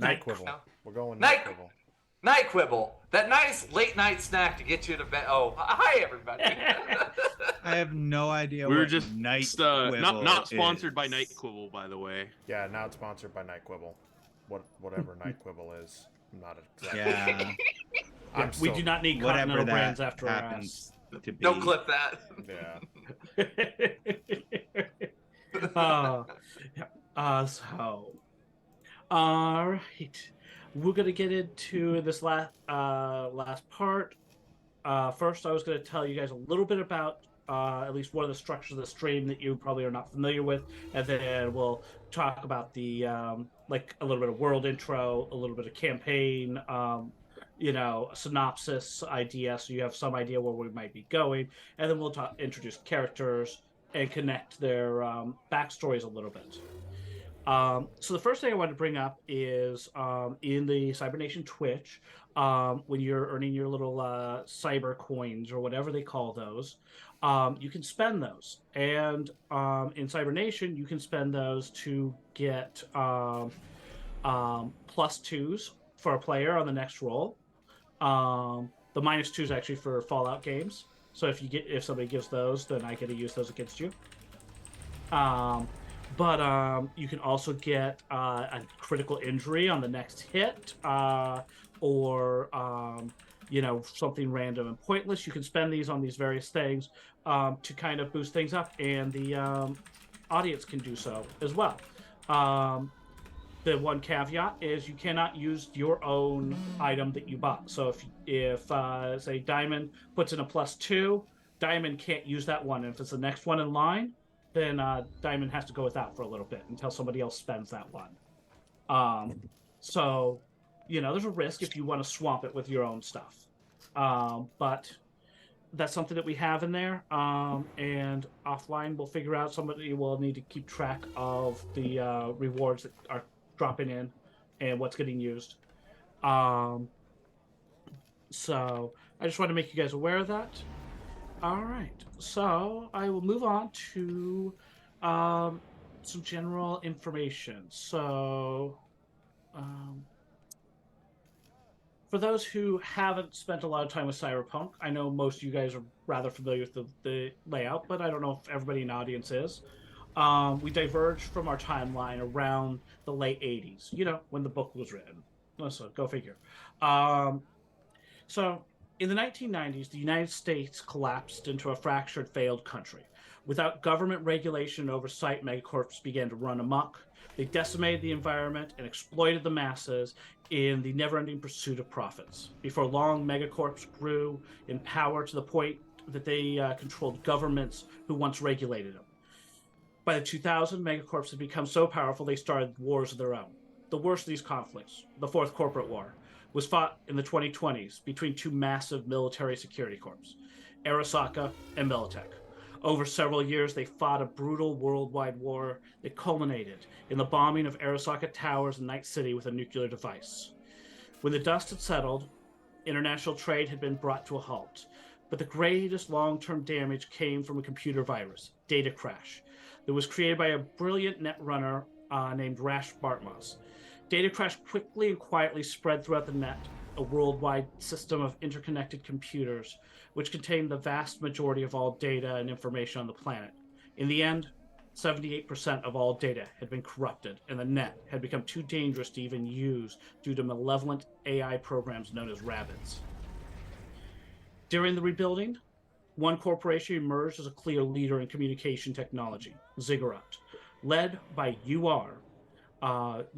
Night Quibble. No. We're going Night- Night Quibble. Night Quibble, that nice late night snack to get you to bed. Oh, hi everybody. I have no idea We were what just Night not Quibble sponsored by is. Night Quibble, by the way. Yeah, not sponsored by Night Quibble. Whatever Night Quibble is, I'm not exactly. Yeah, I'm We still, do not need whatever continental that brands after our ass. happens to be. Don't clip that. Yeah. So, all right, we're gonna get into this last part. First, I was gonna tell you guys a little bit about at least one of the structures of the stream that you probably are not familiar with, and then we'll talk about the like a little bit of world intro, a little bit of campaign, a synopsis idea, so you have some idea where we might be going, and then we'll introduce characters and connect their backstories a little bit. So the first thing I want to bring up is in the Cybernation Twitch, when you're earning your little cyber coins or whatever they call those, you can spend those. And in Cybernation, you can spend those to get +2s for a player on the next roll. The -2 is actually for Fallout games. So if somebody gives those, then I get to use those against you. But you can also get a critical injury on the next hit, or something random and pointless. You can spend these on these various things to kind of boost things up, and the audience can do so as well. The one caveat is you cannot use your own item that you bought. So if say Diamond puts in a +2, Diamond can't use that one. And if it's the next one in line, then Diamond has to go without for a little bit until somebody else spends that one. So, there's a risk if you want to swamp it with your own stuff. But that's something that we have in there. And offline, we'll figure out somebody will need to keep track of the rewards that are dropping in and what's getting used. So I just want to make you guys aware of that. All right, so I will move on to some general information. So for those who haven't spent a lot of time with Cyberpunk, I know most of you guys are rather familiar with the layout, but I don't know if everybody in the audience is. We diverged from our timeline around the late 80s, when the book was written. So go figure. So in the 1990s, the United States collapsed into a fractured, failed country. Without government regulation and oversight, megacorps began to run amok. They decimated the environment and exploited the masses in the never-ending pursuit of profits. Before long, megacorps grew in power to the point that they controlled governments who once regulated them. By the 2000s, megacorps had become so powerful they started wars of their own. The worst of these conflicts, the Fourth Corporate War, was fought in the 2020s between two massive military security corps, Arasaka and Militech. Over several years, they fought a brutal worldwide war that culminated in the bombing of Arasaka Towers in Night City with a nuclear device. When the dust had settled, international trade had been brought to a halt. But the greatest long-term damage came from a computer virus, data crash, that was created by a brilliant netrunner named Rash Bartmoss. Data crash quickly and quietly spread throughout the net, a worldwide system of interconnected computers, which contained the vast majority of all data and information on the planet. In the end, 78% of all data had been corrupted, and the net had become too dangerous to even use due to malevolent AI programs known as rabbits. During the rebuilding, one corporation emerged as a clear leader in communication technology, Ziggurat. Led by UR,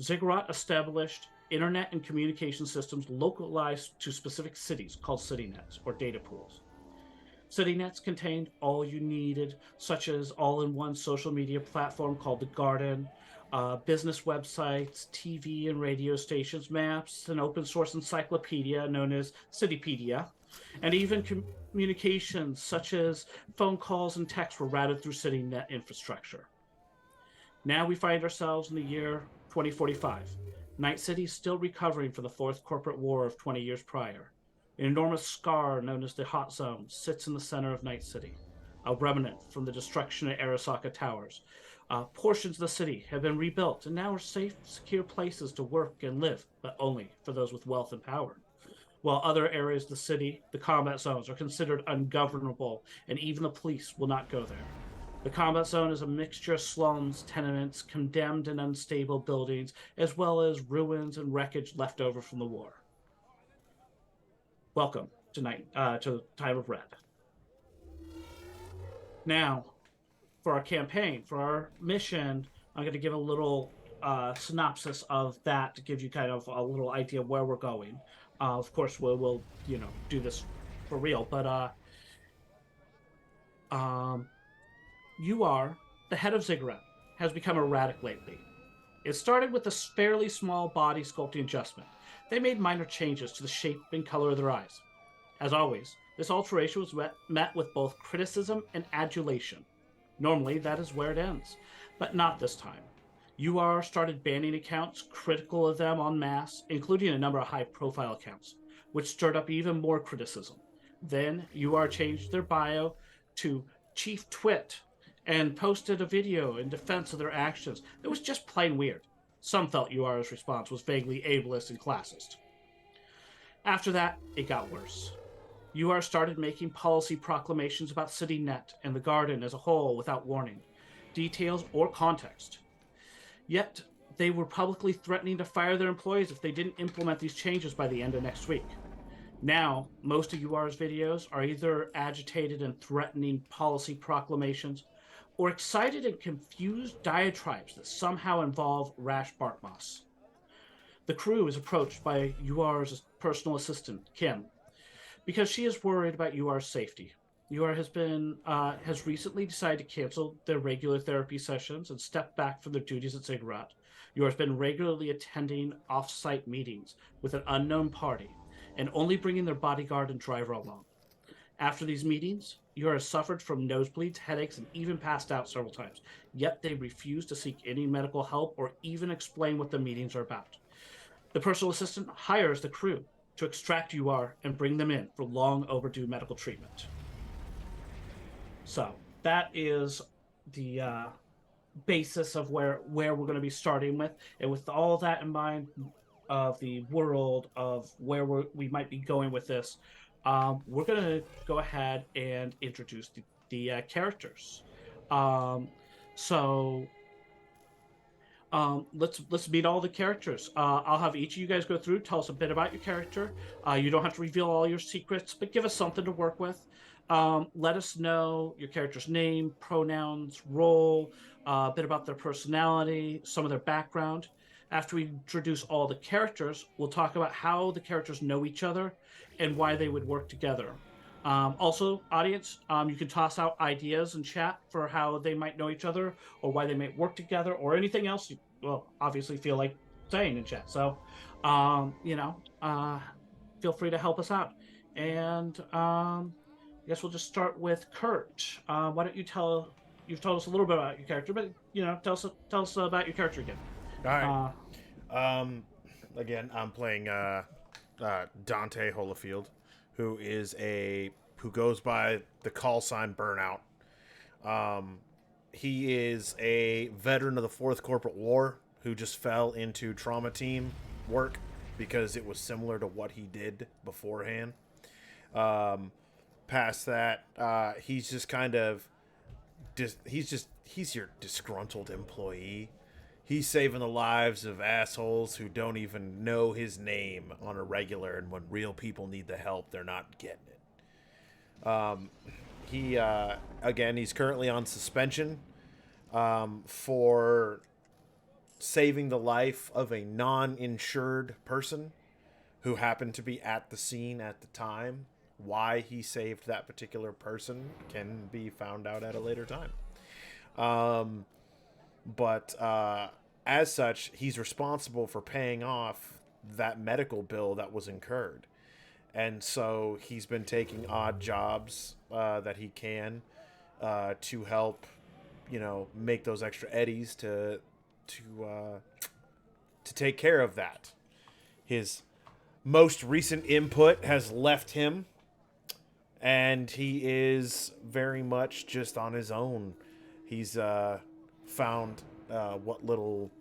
Ziggurat established internet and communication systems localized to specific cities called CityNets, or data pools. CityNets contained all you needed, such as all-in-one social media platform called The Garden, business websites, TV and radio stations, maps, an open-source encyclopedia known as Citypedia, and even communications such as phone calls and texts were routed through CityNet infrastructure. Now we find ourselves in the year 2045. Night City is still recovering from the Fourth Corporate War of 20 years prior. An enormous scar known as the Hot Zone sits in the center of Night City. a remnant from the destruction of Arasaka Towers. Portions of the city have been rebuilt and now are safe, secure places to work and live, but only for those with wealth and power. While other areas of the city, the combat zones, are considered ungovernable, and even the police will not go there. The combat zone is a mixture of slums, tenements, condemned and unstable buildings, as well as ruins and wreckage left over from the war. Welcome tonight to the Time of Red. Now, for our campaign, for our mission, I'm going to give a little synopsis of that to give you kind of a little idea of where we're going. Of course, we'll do this for real, but you are the head of Ziggurat, has become erratic lately. It started with a fairly small body sculpting adjustment. They made minor changes to the shape and color of their eyes. As always, this alteration was met with both criticism and adulation. Normally, that is where it ends, but not this time. UR started banning accounts critical of them en masse, including a number of high-profile accounts, which stirred up even more criticism. Then, UR changed their bio to Chief Twit and posted a video in defense of their actions that was just plain weird. Some felt UR's response was vaguely ableist and classist. After that, it got worse. UR started making policy proclamations about CityNet and the Garden as a whole without warning, details, or context. Yet, they were publicly threatening to fire their employees if they didn't implement these changes by the end of next week. Now, most of UR's videos are either agitated and threatening policy proclamations, or excited and confused diatribes that somehow involve Rash Bartmoss. The crew is approached by UR's personal assistant, Kim, because she is worried about UR's safety. UR has recently decided to cancel their regular therapy sessions and step back from their duties at Ziggurat. UR has been regularly attending off-site meetings with an unknown party and only bringing their bodyguard and driver along. After these meetings, UR has suffered from nosebleeds, headaches, and even passed out several times. Yet they refuse to seek any medical help or even explain what the meetings are about. The personal assistant hires the crew to extract UR and bring them in for long overdue medical treatment. So that is the basis of where we're going to be starting with. And with all that in mind, of the world of where we might be going with this, we're going to go ahead and introduce the characters. Let's meet all the characters. I'll have each of you guys go through, tell us a bit about your character. You don't have to reveal all your secrets, but give us something to work with. Let us know your character's name, pronouns, role, a bit about their personality, some of their background. After we introduce all the characters, we'll talk about how the characters know each other and why they would work together. Also, audience, you can toss out ideas in chat for how they might know each other or why they might work together or anything else you, obviously feel like saying in chat. So, feel free to help us out. And I guess we'll just start with Kurt. Why don't you've told us a little bit about your character, but, tell us about your character again. All right. Again, I'm playing Dante Holofield, who goes by the call sign Burnout. He is a veteran of the Fourth Corporate War who just fell into trauma team work because it was similar to what he did beforehand. Past that, he's just kind of he's your disgruntled employee. He's saving the lives of assholes who don't even know his name on a regular, and when real people need the help, they're not getting it. He's currently on suspension for saving the life of a non-insured person who happened to be at the scene at the time. Why he saved that particular person can be found out at a later time. But as such, he's responsible for paying off that medical bill that was incurred. And so he's been taking odd jobs that he can to help, make those extra eddies to take care of that. His most recent input has left him and he is very much just on his own. He's found what little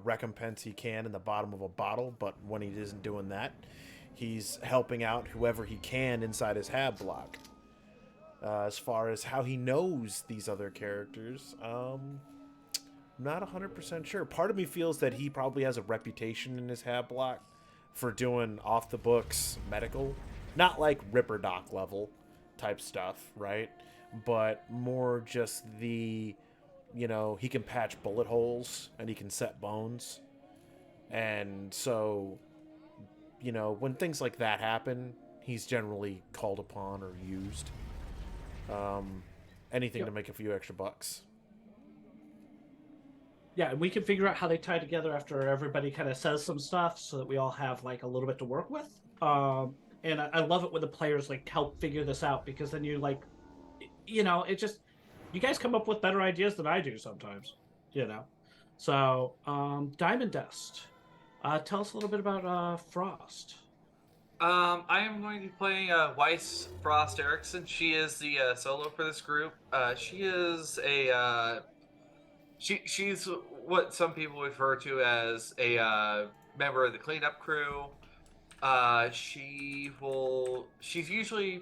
recompense he can in the bottom of a bottle, but when he isn't doing that, he's helping out whoever he can inside his hab block. As far as how he knows these other characters, I'm not 100% sure. Part of me feels that he probably has a reputation in his hab block for doing off the books medical, not like Ripper Doc level type stuff, right? But more just the, he can patch bullet holes and he can set bones. And so, when things like that happen, he's generally called upon or used. Anything to make a few extra bucks. Yeah, and we can figure out how they tie together after everybody kind of says some stuff, so that we all have like a little bit to work with. And I love it when the players like help figure this out, because then you like, it just, you guys come up with better ideas than I do sometimes. So Diamond Dust, tell us a little bit about Frost. I am going to be playing Weiss Frost Erickson. She is the solo for this group. She is she's what some people refer to as a member of the cleanup crew. She's usually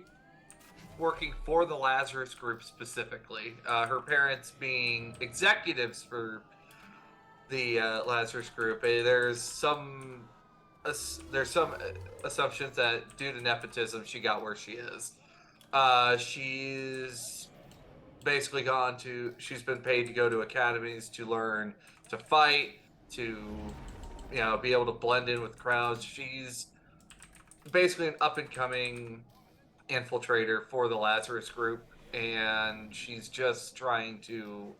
working for the Lazarus group specifically. Her parents being executives for the Lazarus group. There's some assumptions that due to nepotism she got where she is. She's basically she's been paid to go to academies to learn to fight, to be able to blend in with crowds. She's basically an up and coming infiltrator for the Lazarus group, and she's just trying to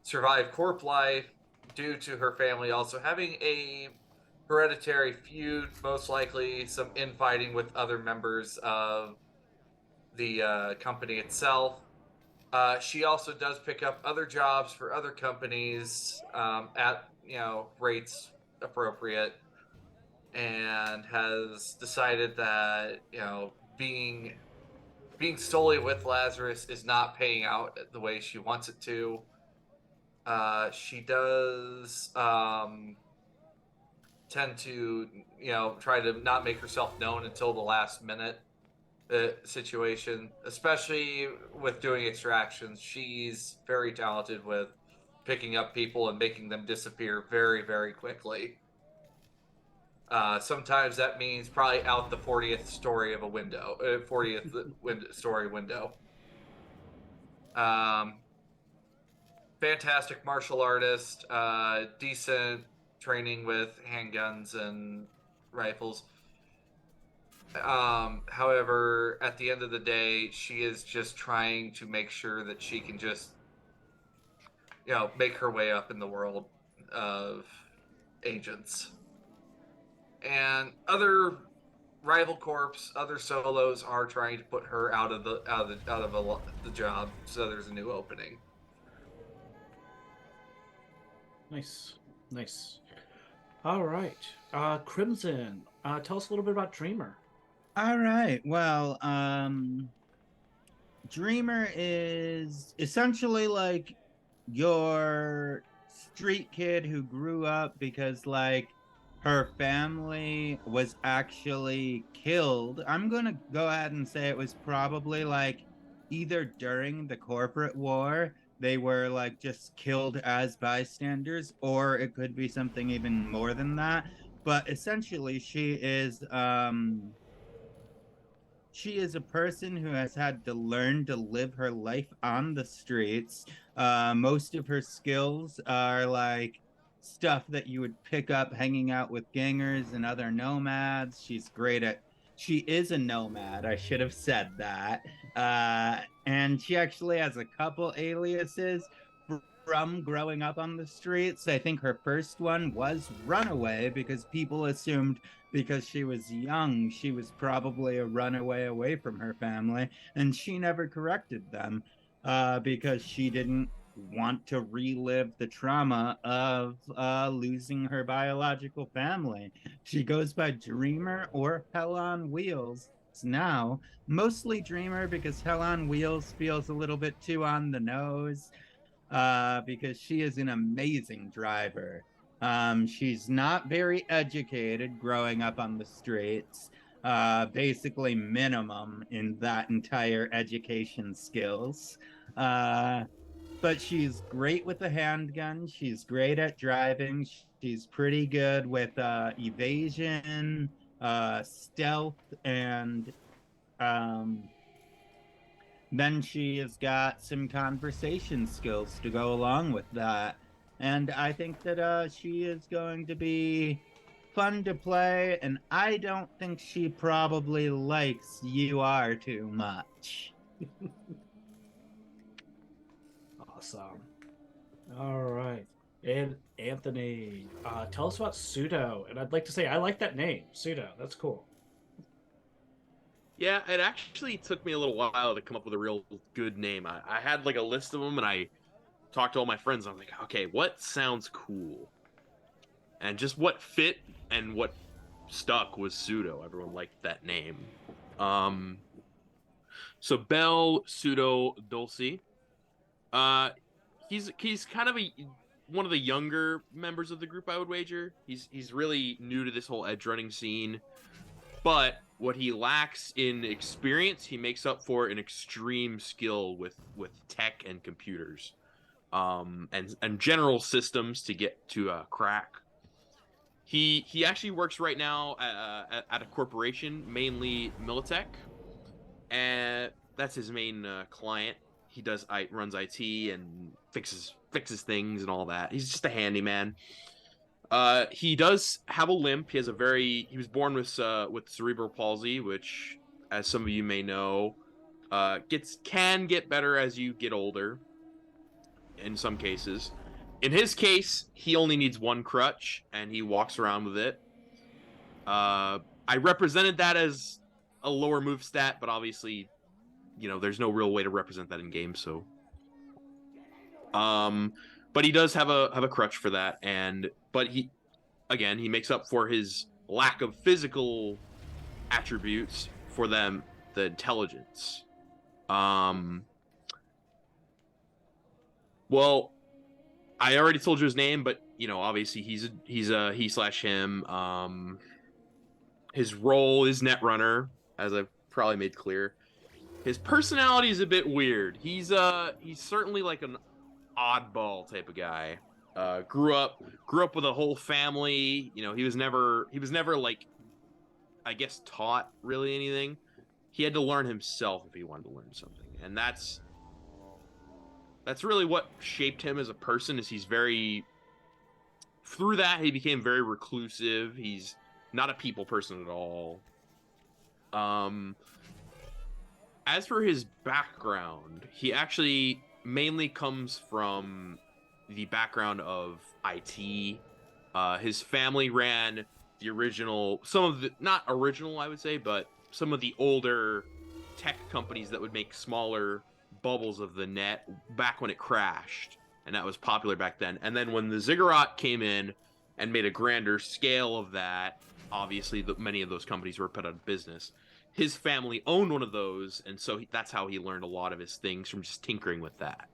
survive corp life due to her family also having a hereditary feud, most likely some infighting with other members of the company itself. She also does pick up other jobs for other companies at rates appropriate, and has decided that being solely with Lazarus is not paying out the way she wants it to. She does tend to try to not make herself known until the last minute situation, especially with doing extractions. She's very talented with picking up people and making them disappear very, very quickly. Sometimes that means probably out the 40th story of a window, 40th story window. Fantastic martial artist, decent training with handguns and rifles. However, at the end of the day, she is just trying to make sure that she can just, make her way up in the world of agents. And other rival corps, other solos are trying to put her out of the job, so there's a new opening. Nice. All right, Crimson, tell us a little bit about Dreamer. All right. Well, Dreamer is essentially like your street kid who grew up because like her family was actually killed. I'm going to go ahead and say it was probably like either during the corporate war, they were like just killed as bystanders, or it could be something even more than that. But essentially she is a person who has had to learn to live her life on the streets. Most of her skills are like stuff that you would pick up hanging out with gangers and other nomads. She is a nomad. I should have said that. And she actually has a couple aliases from growing up on the streets. I think her first one was Runaway, because people assumed because she was young, she was probably a runaway away from her family, and she never corrected them because she didn't want to relive the trauma of losing her biological family. She goes by Dreamer or Hell on Wheels. now. Mostly Dreamer because Hell on Wheels feels a little bit too on the nose because she is an amazing driver. She's not very educated growing up on the streets, basically minimum in that entire education skills. But she's great with the handgun. She's great at driving. She's pretty good with evasion, stealth, and um, then she has got some conversation skills to go along with that. And I think that she is going to be fun to play. And I don't think she probably likes UR too much. Awesome. All right. And Anthony, tell us about Pseudo. And I'd like to say I like that name, Pseudo. That's cool. Yeah, it actually took me a little while to come up with a real good name. I had like a list of them, and I talked to all my friends. And I was like, okay, what sounds cool? And just what fit and what stuck was Pseudo. Everyone liked that name. So Bell Pseudo Dulce. He's kind of one of the younger members of the group, I would wager. He's really new to this whole edge running scene, but what he lacks in experience, he makes up for in extreme skill with tech and computers, and general systems to get to crack. He actually works right now at a corporation, mainly Militech, and that's his main client. He runs IT and fixes things and all that. He's just a handyman. He does have a limp. He was born with cerebral palsy, which, as some of you may know, can get better as you get older. In some cases, in his case, he only needs one crutch and he walks around with it. I represented that as a lower move stat, but obviously, there's no real way to represent that in game. So, but he does have a crutch for that, but he makes up for his lack of physical attributes for the intelligence. Well, I already told you his name, but obviously he's a he/him. His role is Netrunner, as I've probably made clear. His personality is a bit weird. He's certainly like an oddball type of guy. Grew up with a whole family. He was never like, I guess, taught really anything. He had to learn himself if he wanted to learn something, and that's really what shaped him as a person. Is through that he became very reclusive. He's not a people person at all. As for his background, he actually mainly comes from the background of IT. His family ran the original, not original, I would say, but some of the older tech companies that would make smaller bubbles of the net back when it crashed, and that was popular back then. And then when the Ziggurat came in and made a grander scale of that, obviously many of those companies were put out of business. His family owned one of those, and so that's how he learned a lot of his things, from just tinkering with that.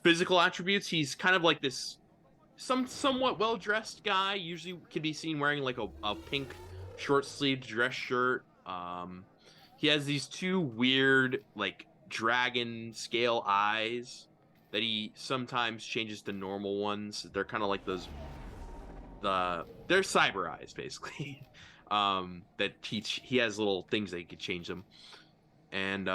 Physical attributes, he's kind of like this somewhat well-dressed guy. Usually can be seen wearing like a pink short-sleeved dress shirt. He has these two weird like dragon scale eyes that he sometimes changes to normal ones. They're kind of like those they're cyber eyes, basically. He has little things that he could change them. And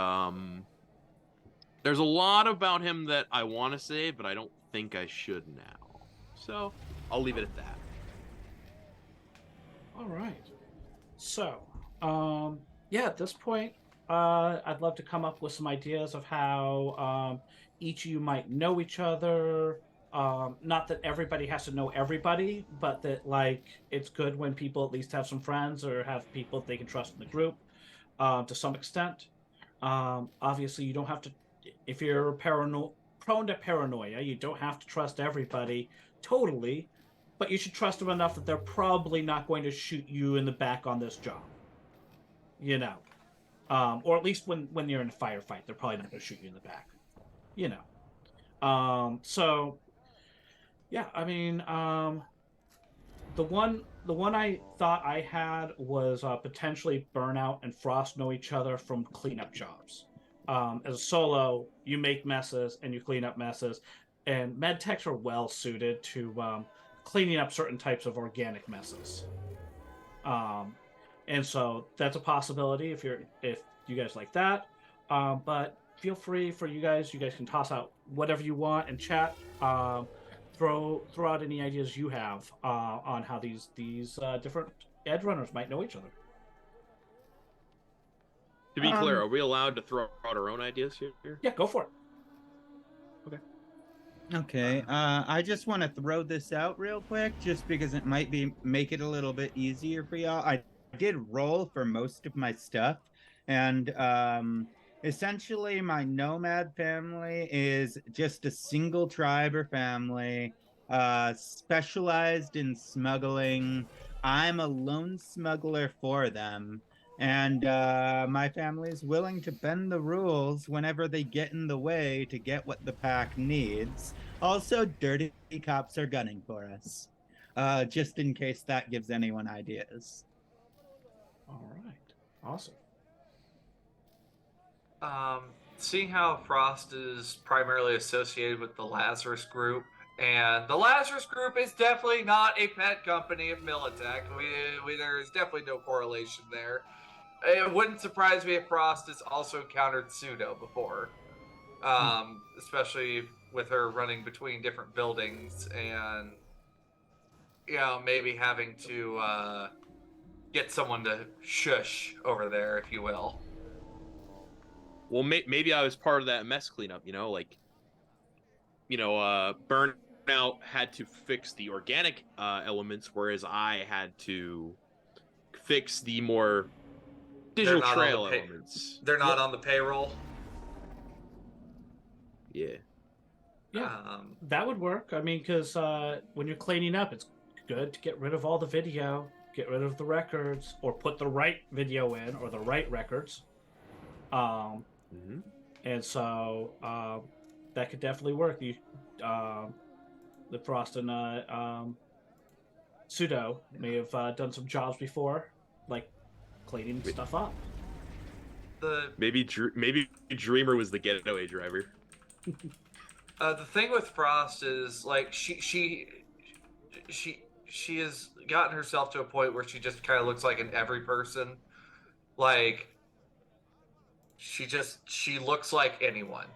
there's a lot about him that I want to say, but I don't think I should now. So I'll leave it at that. All right. So, at this point, I'd love to come up with some ideas of how each of you might know each other. Not that everybody has to know everybody, but that it's good when people at least have some friends or have people they can trust in the group to some extent. Obviously, you don't have to, if you're prone to paranoia, you don't have to trust everybody totally. but you should trust them enough that they're probably not going to shoot you in the back on this job. You know, or at least when you're in a firefight, they're probably not going to shoot you in the back. You know, so yeah, I mean, the one I thought I had was potentially Burnout and Frost know each other from cleanup jobs. As a solo, you make messes and you clean up messes, and med techs are well suited to cleaning up certain types of organic messes. And so that's a possibility if you guys like that. But feel free for you guys. You guys can toss out whatever you want in chat. Throw out any ideas you have on how these different Edgerunners might know each other. To be clear, are we allowed to throw out our own ideas here? Yeah, go for it. Okay, I just want to throw this out real quick, just because it might make it a little bit easier for y'all. I did roll for most of my stuff, and essentially my nomad family is just a single tribe or family, specialized in smuggling. I'm a lone smuggler for them. And my family is willing to bend the rules whenever they get in the way to get what the pack needs. Also, dirty cops are gunning for us, just in case that gives anyone ideas. All right, awesome. Seeing how Frost is primarily associated with the Lazarus Group, and the Lazarus Group is definitely not a pet company of Militech. There is definitely no correlation there. It wouldn't surprise me if Frost has also encountered Pseudo before, especially with her running between different buildings and, maybe having to get someone to shush over there, if you will. Well, maybe I was part of that mess cleanup, Burnout had to fix the organic elements, whereas I had to fix the more digital trail elements. They're not on the payroll. Yeah. Yeah, that would work. I mean, because when you're cleaning up, it's good to get rid of all the video, get rid of the records, or put the right video in or the right records. And so that could definitely work. The Frost and Pseudo may have done some jobs before, like cleaning stuff up. Maybe Dreamer was the getaway driver. The thing with Frost is, like, she has gotten herself to a point where she just kind of looks like an every person. Like, she looks like anyone,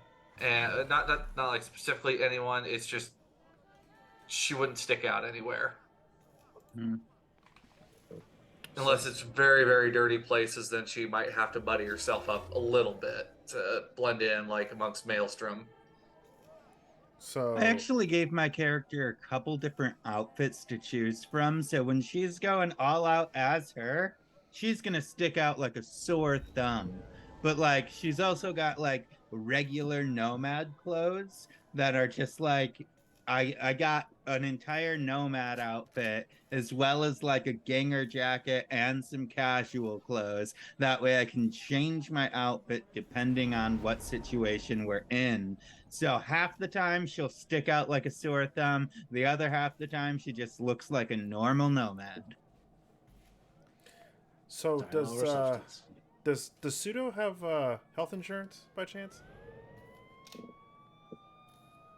and not like specifically anyone. It's just she wouldn't stick out anywhere. Unless it's very, very dirty places, then she might have to muddy herself up a little bit to blend in, like, amongst Maelstrom. So I actually gave my character a couple different outfits to choose from, so when she's going all out as her, she's gonna stick out like a sore thumb. But, like, she's also got, like, regular nomad clothes that are just like, I got an entire nomad outfit as well as like a ganger jacket and some casual clothes. That way I can change my outfit depending on what situation we're in. So half the time she'll stick out like a sore thumb. The other half the time she just looks like a normal nomad. So does Pseudo have health insurance by chance?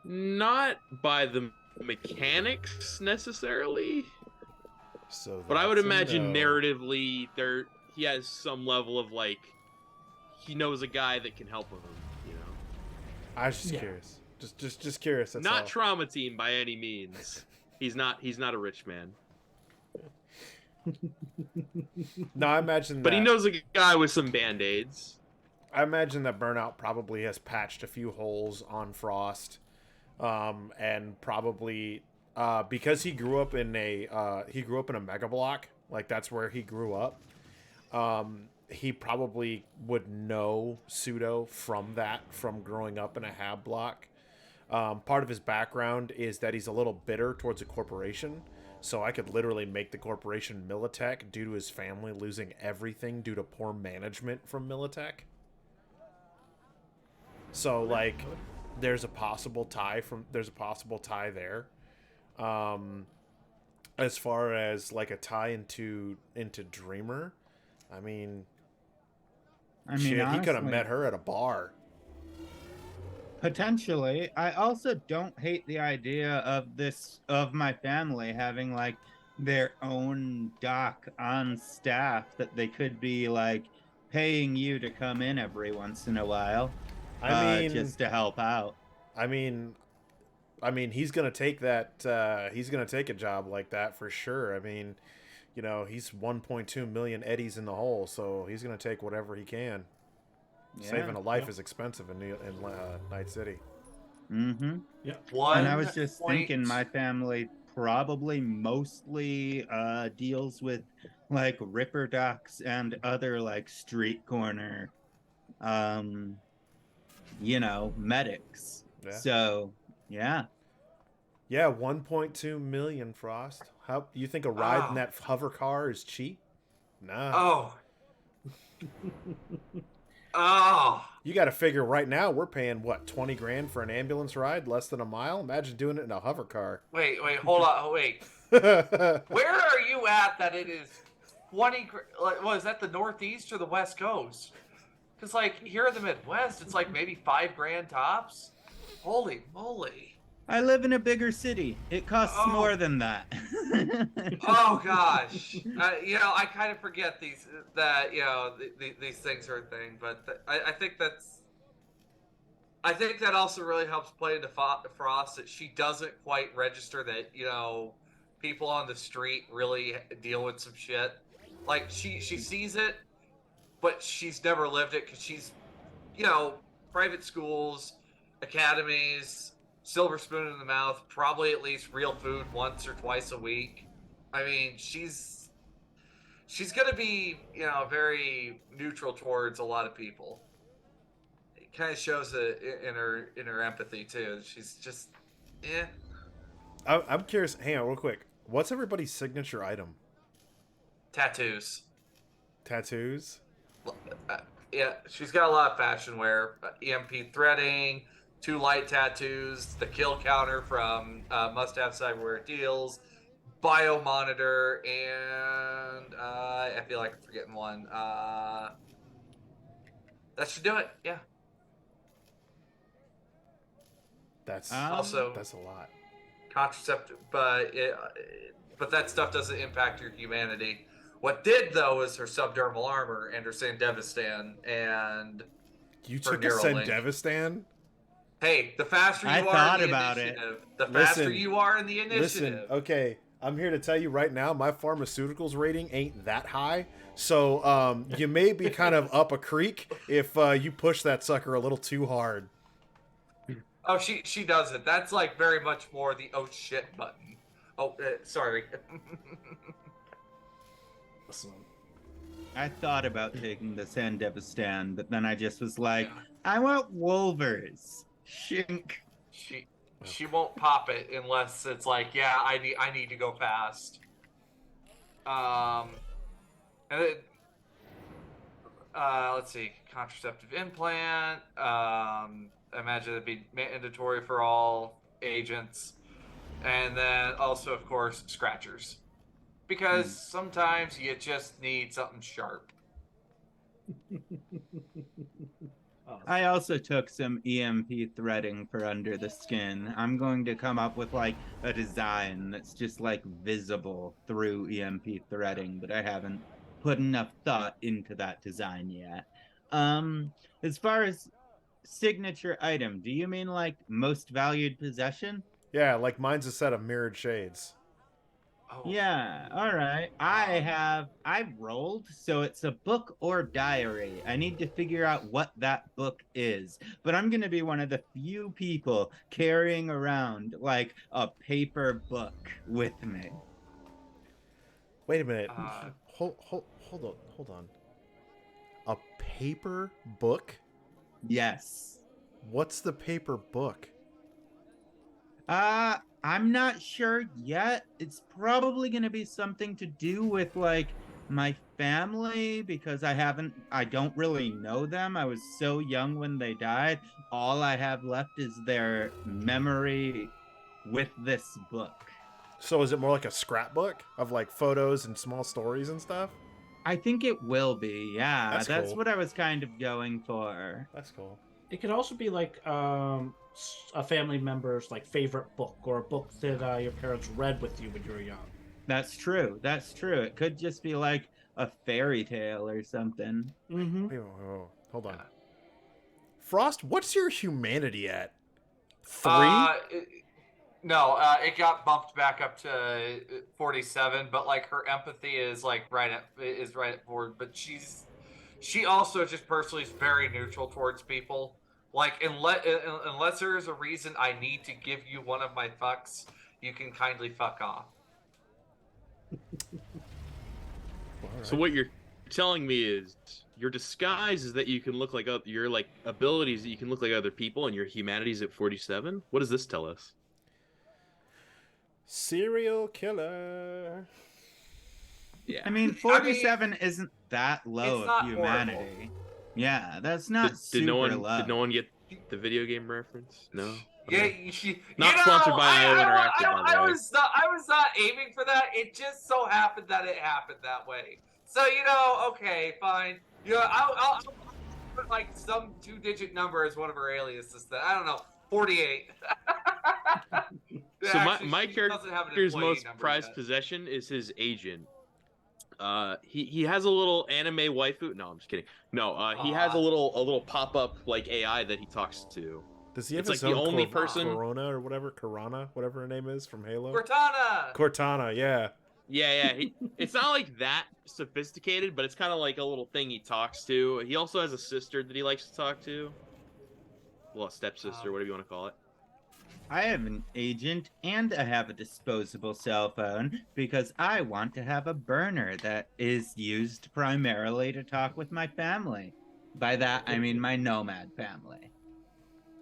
Not by the mechanics necessarily, but I would imagine narratively he has some level of, like, he knows a guy that can help him. I was just curious, just curious. That's not all. trauma team by any means. He's not a rich man. No, I imagine. But he knows a guy with some band-aids. I imagine that Burnout probably has patched a few holes on Frost. And probably because he grew up in a mega block, like that's where he grew up. He probably would know Pseudo from growing up in a hab block. Part of his background is that he's a little bitter towards a corporation so I could literally make the corporation Militech due to his family losing everything due to poor management from Militech. So like, there's a possible tie there. As far as like a tie into Dreamer, I mean, shit, he could have honestly, met her at a bar. potentially. I also don't hate the idea of my family having like their own doc on staff that they could be like paying you to come in every once in a while, I mean, just to help out. I mean, he's gonna take that. He's gonna take a job like that for sure. I mean, you know, he's 1.2 million eddies in the hole, so he's gonna take whatever he can. Yeah. Saving a life is expensive in Night City. Mm-hmm. Yeah. And I was just thinking my family probably mostly deals with like ripper ducks and other like street corner medics. Yeah. So yeah. Yeah, 1.2 million, Frost. How you think a ride in that hover car is cheap? Nah. Oh. Oh. You got to figure right now we're paying what, 20 grand for an ambulance ride, less than a mile. Imagine doing it in a hover car. Wait, hold on, wait. Where are you at that it is 20? Well, is that the Northeast or the West Coast? Because like here in the Midwest, it's like maybe $5,000 tops. Holy moly! I live in a bigger city. It costs more than that. Oh gosh, I kind of forget these things are a thing, but I think that also really helps play into Frost that she doesn't quite register that people on the street really deal with some shit. Like she sees it, but she's never lived it because she's private schools, academies. Silver spoon in the mouth, probably at least real food once or twice a week. I mean, she's gonna be, very neutral towards a lot of people. It kind of shows it in her empathy too. She's just, I'm curious. Hang on, real quick. What's everybody's signature item? Tattoos. Tattoos? Yeah, she's got a lot of fashion wear, EMP threading. 2 light tattoos, the kill counter from Must Have Cyberware Deals, bio monitor, and I feel like I'm forgetting one. That should do it. Yeah. That's also that's a lot. Contraceptive, but that stuff doesn't impact your humanity. What did though is her subdermal armor and her Sandevistan and you took a Sandevistan. Hey, the faster you are in the initiative, the faster you are in the initiative. Listen, okay, I'm here to tell you right now, my pharmaceuticals rating ain't that high, so you may be kind of up a creek if you push that sucker a little too hard. Oh, she does it. That's like very much more the oh shit button. Oh, sorry. I thought about taking the Sandevistan, but then I just was like, I want Wolvers. Shink. She won't pop it unless it's like, yeah, I need to go fast. And then, let's see, contraceptive implant. Imagine it'd be mandatory for all agents, and then also, of course, scratchers, because sometimes you just need something sharp. I also took some EMP threading for under the skin. I'm going to come up with like a design that's just like visible through EMP threading, but I haven't put enough thought into that design yet. As far as signature item, do you mean like most valued possession? Yeah, like mine's a set of mirrored shades. Oh. Yeah, all right. I've rolled, so it's a book or diary. I need to figure out what that book is. But I'm going to be one of the few people carrying around like a paper book with me. Wait a minute. Hold on. A paper book? Yes. What's the paper book? I'm not sure yet. It's probably going to be something to do with like my family because I don't really know them. I was so young when they died. All I have left is their memory with this book. So is it more like a scrapbook of like photos and small stories and stuff? I think it will be. Yeah, That's that's cool. what I was kind of going for. That's cool. It could also be like a family member's like favorite book, or a book that your parents read with you when you were young. That's true. That's true. It could just be like a fairy tale or something. Mm-hmm. Wait, hold on. Frost, what's your humanity at? 3? No, it got bumped back up to 47, but like her empathy is like right at 4. But she also just personally is very neutral towards people. Like unless there is a reason I need to give you one of my fucks, you can kindly fuck off. So what you're telling me is your disguise is that you can look like your like abilities that you can look like other people, and your humanity's at 47. What does this tell us? Serial killer. Yeah. I mean, 47 isn't that low it's not of humanity. horrible. Yeah, that's not Did no super one low. did no one get the video game reference? No. Yeah, Okay. Not sponsored by IO Interactive, by the way. I was not aiming for that. It just so happened that it happened that way. So okay, fine. I'll put like some 2-digit number as one of her aliases. That I don't know, 48. So Actually, my she doesn't have an character's employee most number prized yet. possession is his agent. He has a little anime waifu. No, I'm just kidding. No, he has a little pop up like AI that he talks to. Does he have It's his like the own only person. Corona or whatever? Corona, whatever her name is from Halo? Cortana. Cortana, yeah. Yeah. It's not like that sophisticated, but it's kind of like a little thing he talks to. He also has a sister that he likes to talk to. Well, a stepsister, whatever you want to call it. I have an agent and I have a disposable cell phone because I want to have a burner that is used primarily to talk with my family. By that, I mean my nomad family.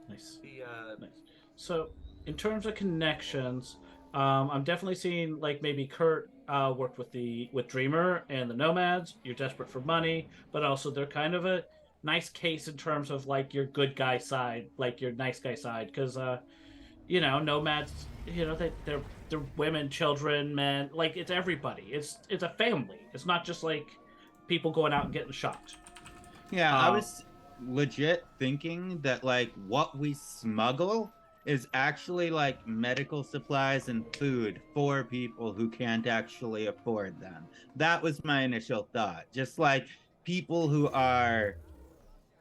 Nice. The, Nice. So, in terms of connections, I'm definitely seeing like maybe Kurt worked with Dreamer and the Nomads. You're desperate for money, but also they're kind of a nice case in terms of like your good guy side, like your nice guy side, because Nomads, they're women, children, men, like it's everybody. It's a family. It's not just like people going out and getting shot. Yeah, I was legit thinking that like what we smuggle is actually like medical supplies and food for people who can't actually afford them. That was my initial thought. Just like people who are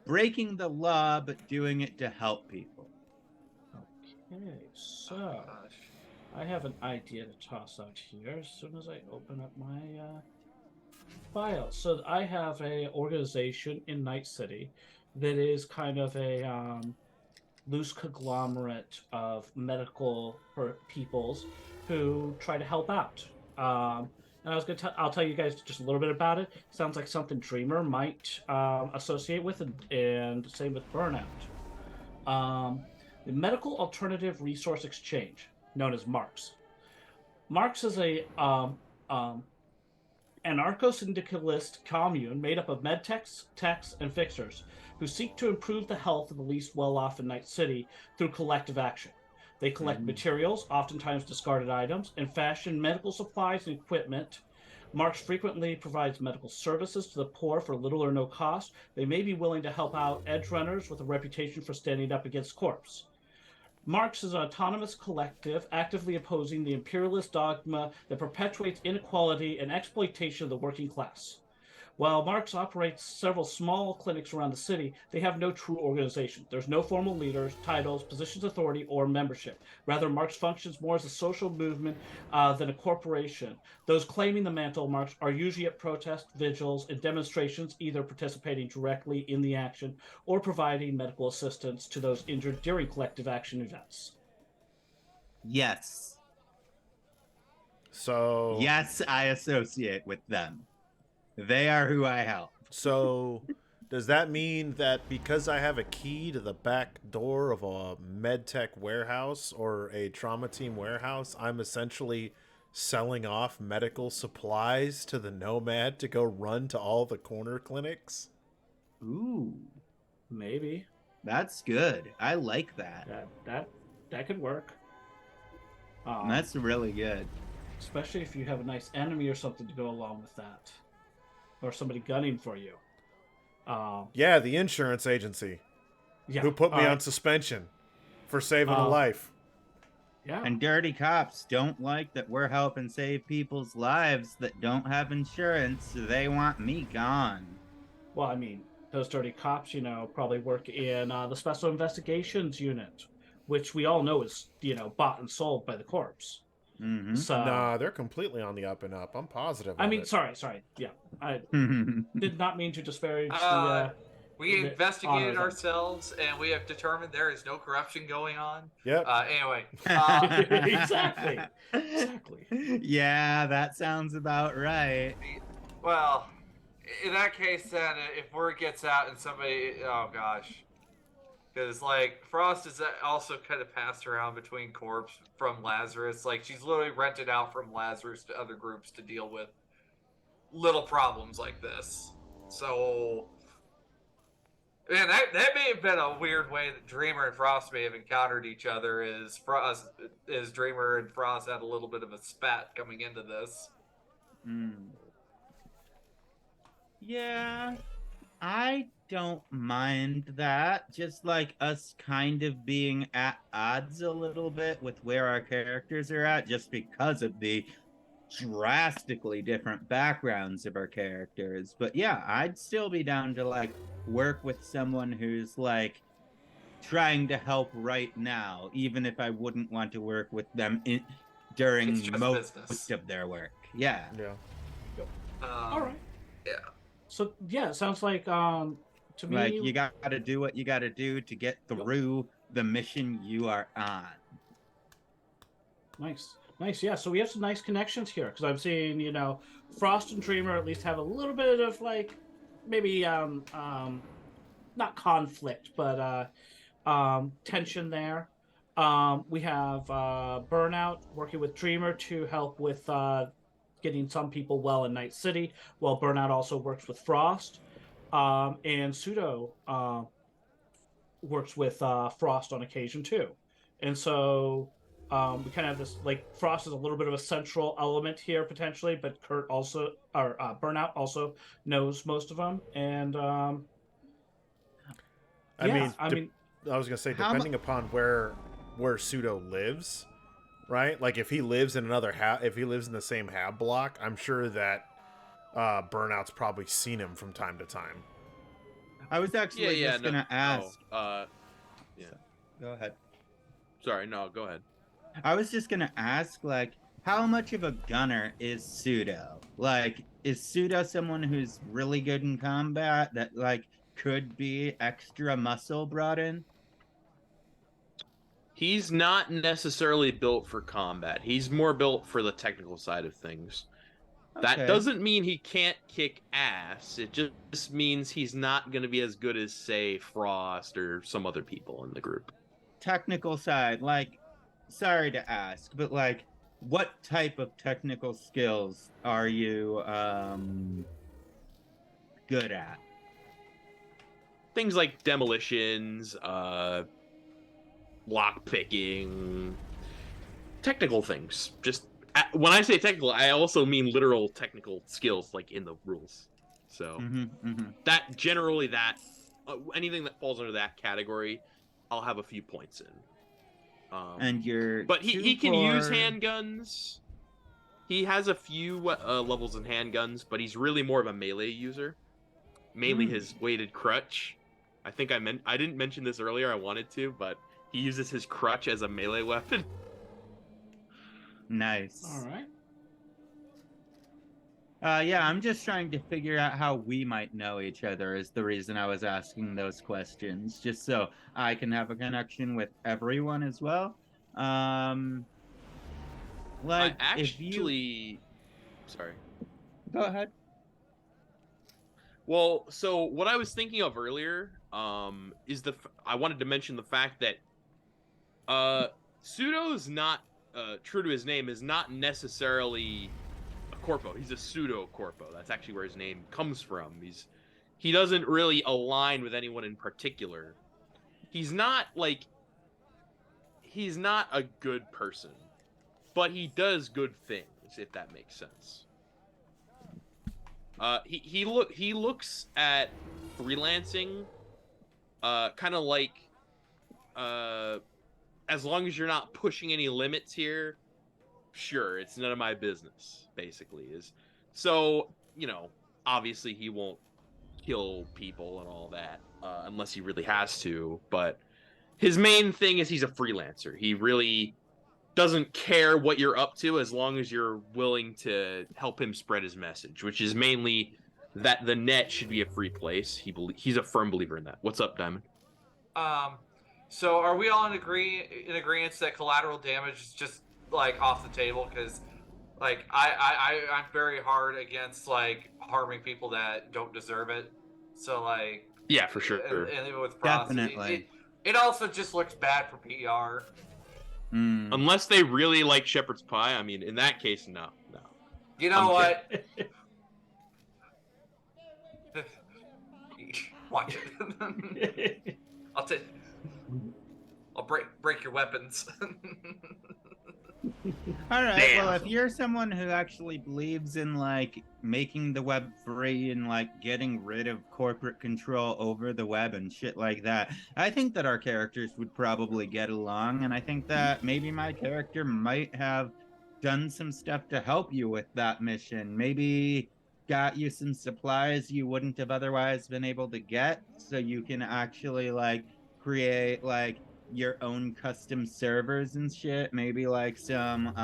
breaking the law but doing it to help people. Okay, so I have an idea to toss out here as soon as I open up my file. So I have a organization in Night City that is kind of a loose conglomerate of medical peoples who try to help out. And I'll tell you guys just a little bit about it. Sounds like something Dreamer might associate with, and same with Burnout. The Medical Alternative Resource Exchange, known as MARCS. MARCS is a anarcho-syndicalist commune made up of medtechs, techs, and fixers who seek to improve the health of the least well-off in Night City through collective action. They collect materials, oftentimes discarded items, and fashion medical supplies and equipment. MARCS frequently provides medical services to the poor for little or no cost. They may be willing to help out Edgerunners with a reputation for standing up against corps. MARCS is an autonomous collective actively opposing the imperialist dogma that perpetuates inequality and exploitation of the working class. While MARCS operates several small clinics around the city, they have no true organization. There's no formal leaders, titles, positions of authority, or membership. Rather, MARCS functions more as a social movement than a corporation. Those claiming the mantle of MARCS are usually at protests, vigils, and demonstrations, either participating directly in the action or providing medical assistance to those injured during collective action events. Yes. So Yes, I associate with them. They are who I help. So Does that mean that because I have a key to the back door of a medtech warehouse or a trauma team warehouse, I'm essentially selling off medical supplies to the Nomad to go run to all the corner clinics? Ooh, Maybe that's good. I like that. that could work. That's really good. Especially if you have a nice enemy or something to go along with that, or somebody gunning for you. Yeah, the insurance agency Yeah, who put me on suspension for saving a life. Yeah, And dirty cops don't like that we're helping save people's lives that don't have insurance, so they want me gone. well, I mean, those dirty cops, probably work in the Special Investigations Unit, which we all know is, bought and sold by the corps. Mm-hmm. So, Nah, they're completely on the up and up. I'm positive. I of mean, it. sorry, yeah, I did not mean to disparage we the investigated honor ourselves, and we have determined there is no corruption going on. Yep. Anyway. Exactly. Yeah, that sounds about right. Well, in that case, then, if word gets out and somebody, oh gosh, because like Frost is also kind of passed around between corps from Lazarus. Like she's literally rented out from Lazarus to other groups to deal with little problems like this. So, man, that may have been a weird way that Dreamer and Frost may have encountered each other. Is Dreamer and Frost had a little bit of a spat coming into this. Yeah, I don't mind that. Just like us kind of being at odds a little bit with where our characters are at, just because of the drastically different backgrounds of our characters. But yeah, I'd still be down to like work with someone who's like trying to help right now, even if I wouldn't want to work with them during most of their work. Yeah. Yeah. all right. Yeah. So yeah, it sounds like to me, Like you gotta do what you gotta do to get through the mission you are on. Nice. Yeah, so we have some nice connections here because I'm seeing, Frost and Dreamer at least have a little bit of like maybe not conflict, but tension there. We have Burnout working with Dreamer to help with getting some people well in Night City, while Burnout also works with Frost. And Pseudo works with Frost on occasion too. And so we kind of have this, like, Frost is a little bit of a central element here potentially, but Burnout also knows most of them. And I mean, I was gonna say, depending upon where Pseudo lives, right? Like if he lives in if he lives in the same hab block, I'm sure that Burnout's probably seen him from time to time. I was actually just gonna ask. Yeah. Go ahead. Sorry, no, go ahead. I was just gonna ask, like, how much of a gunner is Pseudo? Like, is Pseudo someone who's really good in combat that, like, could be extra muscle brought in? He's not necessarily built for combat. He's more built for the technical side of things. Okay. That doesn't mean he can't kick ass. It just means he's not going to be as good as, say, Frost or some other people in the group. Technical side, like, sorry to ask, but, like, what type of technical skills are you good at? Things like demolitions, lock picking, technical things. Just when I say technical, I also mean literal technical skills, like in the rules. So that generally anything that falls under that category, I'll have a few points in. And but he can use handguns. He has a few levels in handguns, but he's really more of a melee user. Mainly his weighted crutch. I think I didn't mention this earlier. I wanted to, but he uses his crutch as a melee weapon. Nice. all right. Yeah, I'm just trying to figure out how we might know each other is the reason I was asking those questions, just so I can have a connection with everyone as well. Like, actually, sorry. Go ahead. Well, so what I was thinking of earlier, is I wanted to mention the fact that Pseudo's not true to his name, is not necessarily a corpo. He's a pseudo corpo. That's actually where his name comes from. He doesn't really align with anyone in particular. He's not a good person, but he does good things, if that makes sense. He looks at freelancing, kind of like, as long as you're not pushing any limits here, sure, it's none of my business. Basically, so obviously he won't kill people and all that unless he really has to. But his main thing is he's a freelancer. He really doesn't care what you're up to as long as you're willing to help him spread his message, which is mainly that the net should be a free place. He's a firm believer in that. What's up, Diamond? So are we all in agreement that collateral damage is just like off the table? Because like I'm very hard against like harming people that don't deserve it. So like yeah, for sure. And even with Frost, Definitely. it also just looks bad for PR. Unless they really like shepherd's pie. I mean, in that case, no. You know what? Watch it. I'll break your weapons. All right. Damn. Well, if you're someone who actually believes in like making the web free and like getting rid of corporate control over the web and shit like that, I think that our characters would probably get along, and I think that maybe my character might have done some stuff to help you with that mission. Maybe got you some supplies you wouldn't have otherwise been able to get, so you can actually like create like your own custom servers and shit. Maybe like some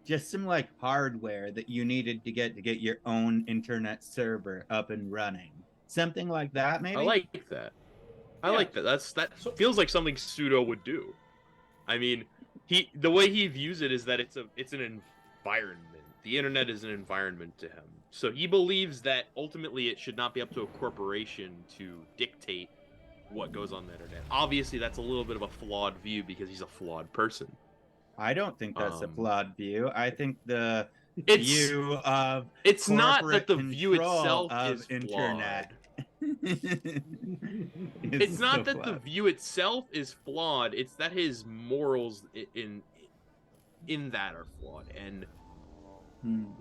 just some like hardware that you needed to get your own internet server up and running, something like that. Maybe I like that. I like that. That feels like something Pseudo would do. I mean, the way he views it is that it's an environment. The internet is an environment to him. So he believes that ultimately it should not be up to a corporation to dictate what goes on the internet. Obviously, that's a little bit of a flawed view because he's a flawed person. I don't think that's a flawed view. I think the It's view of it's not corporate that the view control itself of is internet. It's not that the view itself is flawed. It's that his morals in that are flawed, and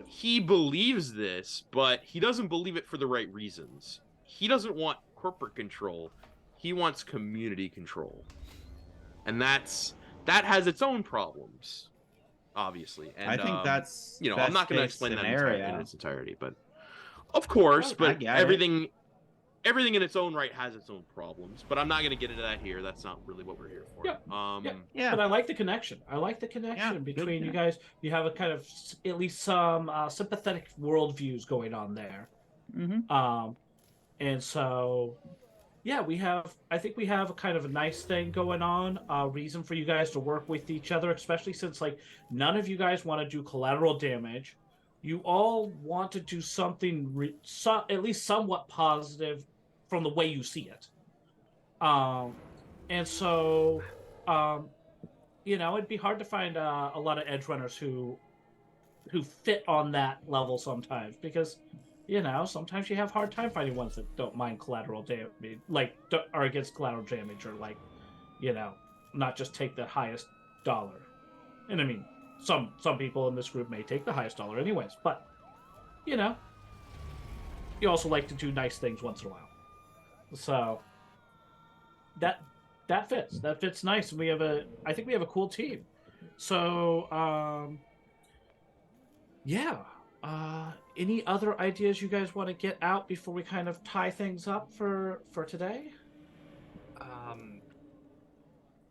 he believes this, but he doesn't believe it for the right reasons. He doesn't want corporate control. He wants community control, and that has its own problems, obviously. And I think that's I'm not going to explain that in its entirety, but of course, everything in its own right has its own problems. But I'm not going to get into that here. That's not really what we're here for. Yeah. But I like the connection. Between you guys. You have a kind of at least some sympathetic worldviews going on there. Mm-hmm. And so. Yeah, I think we have a kind of a nice thing going on, reason for you guys to work with each other, especially since, like, none of you guys want to do collateral damage. You all want to do something at least somewhat positive from the way you see it. And so, it'd be hard to find a lot of Edgerunners who fit on that level sometimes, because... sometimes you have a hard time finding ones that don't mind collateral damage, like, are against collateral damage, or like, not just take the highest dollar. And I mean, some people in this group may take the highest dollar anyways, but, you also like to do nice things once in a while. So, that fits. That fits nice. And I think we have a cool team. So, yeah. Any other ideas you guys want to get out before we kind of tie things up for today?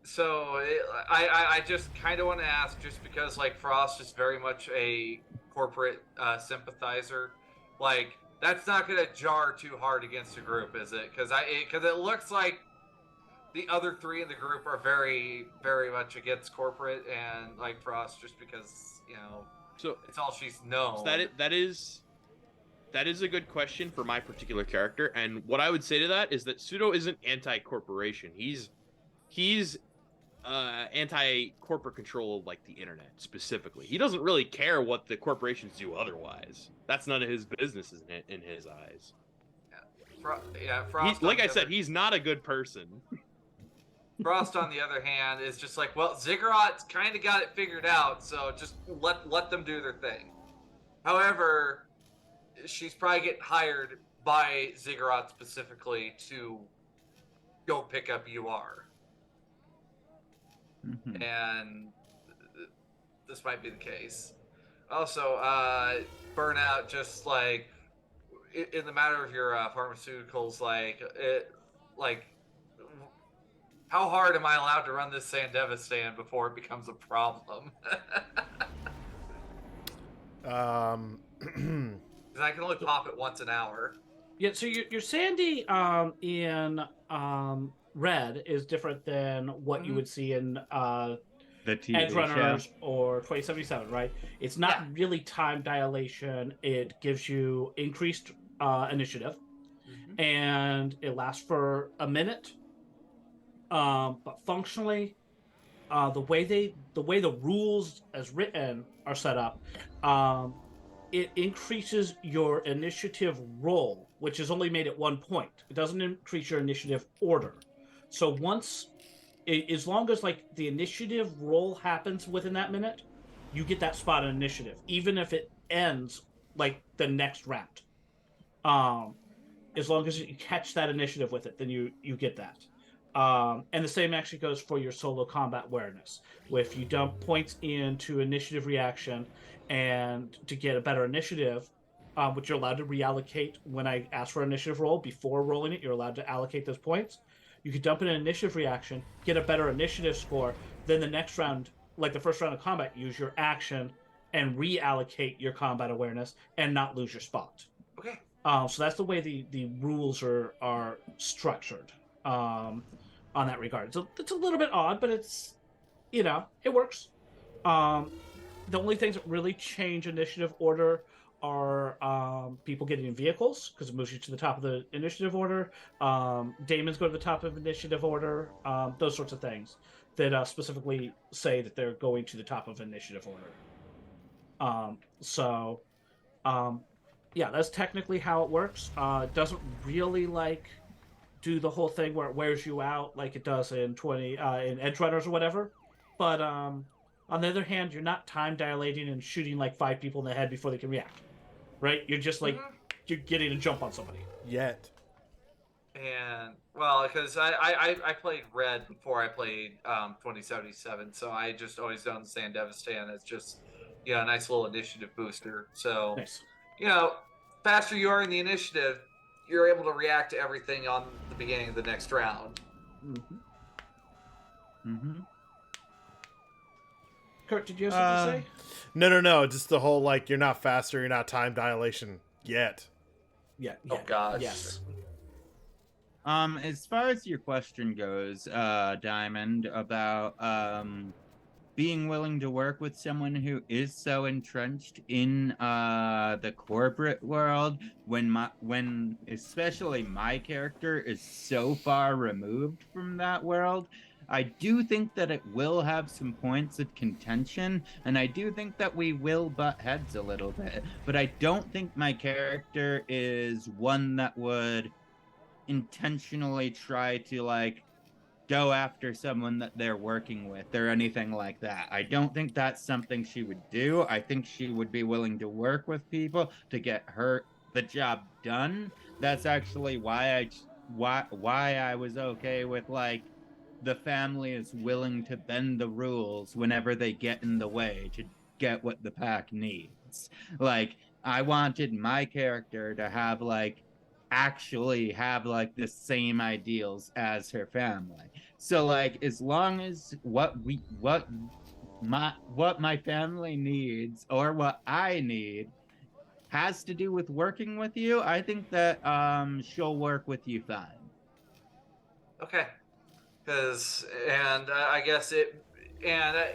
So I just kind of want to ask, just because like Frost is very much a corporate sympathizer, like that's not going to jar too hard against the group, is it? Because it looks like the other three in the group are very, very much against corporate, and like Frost, just because So it's all she's known. that is That is a good question for my particular character, and what I would say to that is that Pseudo isn't anti-corporation. He's anti-corporate control of like the internet specifically. He doesn't really care what the corporations do otherwise. That's none of his business in his eyes. Frost. Like I said, he's not a good person. Frost, on the other hand, is just like, well, Ziggurat's kind of got it figured out, so just let them do their thing. However, she's probably getting hired by Ziggurat specifically to go pick up UR. Mhm. And this might be the case. Also, burnout, just like in the matter of your pharmaceuticals, like how hard am I allowed to run this Sandeva stand before it becomes a problem? Because I can only pop it once an hour. Yeah, so your Sandy in Red is different than what you would see in The TV show. Edgerunners or 2077, right? It's not Yeah. really time dilation. It gives you increased initiative, and it lasts for a minute. But functionally, the way the rules as written are set up, it increases your initiative roll, which is only made at one point. It doesn't increase your initiative order. So as long as like the initiative roll happens within that minute, you get that spot in initiative, even if it ends like the next round. As long as you catch that initiative with it, then you get that. And the same actually goes for your solo combat awareness. If you dump points into initiative reaction and to get a better initiative, which you're allowed to reallocate when I ask for initiative roll, before rolling it, you're allowed to allocate those points. You could dump in an initiative reaction, get a better initiative score, then the next round, like the first round of combat, use your action and reallocate your combat awareness and not lose your spot. Okay. So that's the way the rules are structured on that regard. So it's a little bit odd, but it's, it works. The only things that really change initiative order are people getting vehicles, because it moves you to the top of the initiative order. Daemons go to the top of initiative order. Those sorts of things that specifically say that they're going to the top of initiative order. Yeah, that's technically how it works. It doesn't really do the whole thing where it wears you out like it does in in Edgerunners or whatever. But on the other hand, you're not time dilating and shooting like 5 people in the head before they can react. Right? You're just you're getting a jump on somebody. Yet. And well, because I played Red before I played 2077, so I just always done Sandevastan as just a nice little initiative booster. So Nice. Faster you are in the initiative, you're able to react to everything on the beginning of the next round. Kurt, did you have something to say? No. Just the whole you're not faster, you're not time dilation yet. Yeah. Oh gosh. Yes. As far as your question goes, Diamond, about being willing to work with someone who is so entrenched in the corporate world, when especially my character is so far removed from that world, I do think that it will have some points of contention, and I do think that we will butt heads a little bit, but I don't think my character is one that would intentionally try to go after someone that they're working with or anything like that. I don't think that's something she would do. I think she would be willing to work with people to get the job done. That's actually why I was okay with the family is willing to bend the rules whenever they get in the way to get what the pack needs. I wanted my character to have actually have the same ideals as her family. So as long as what my family needs or what I need has to do with working with you, I think that she'll work with you fine. Okay. I guess I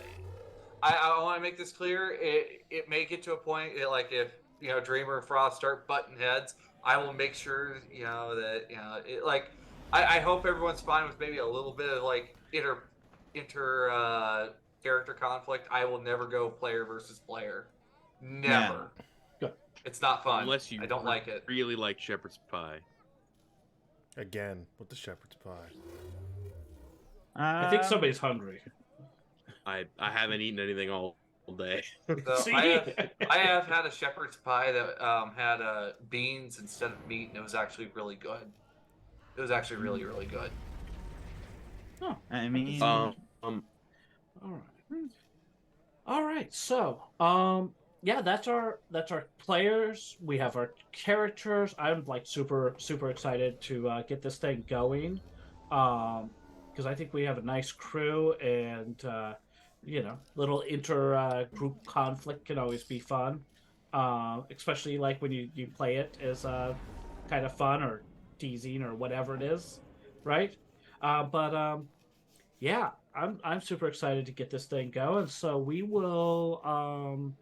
want to make this clear. It may get to a point if Dreamer and Frost start button heads, I will make sure that I hope everyone's fine with maybe a little bit of like inter character conflict. I will never go player versus player. Never. Good. It's not fun. Unless you I don't like it. really like shepherd's pie. Again, with the shepherd's pie. I think somebody's hungry. I haven't eaten anything all day. So See? I have had a shepherd's pie that had beans instead of meat, and it was actually really good. It was actually really, really good. Oh, I mean, all right. All right. So, yeah, that's our players. We have our characters. I'm like super excited to get this thing going, because I think we have a nice crew, and little inter group conflict can always be fun, especially like when you play it as kind of fun or teasing or whatever it is, right? But yeah, I'm super excited to get this thing going. So we will.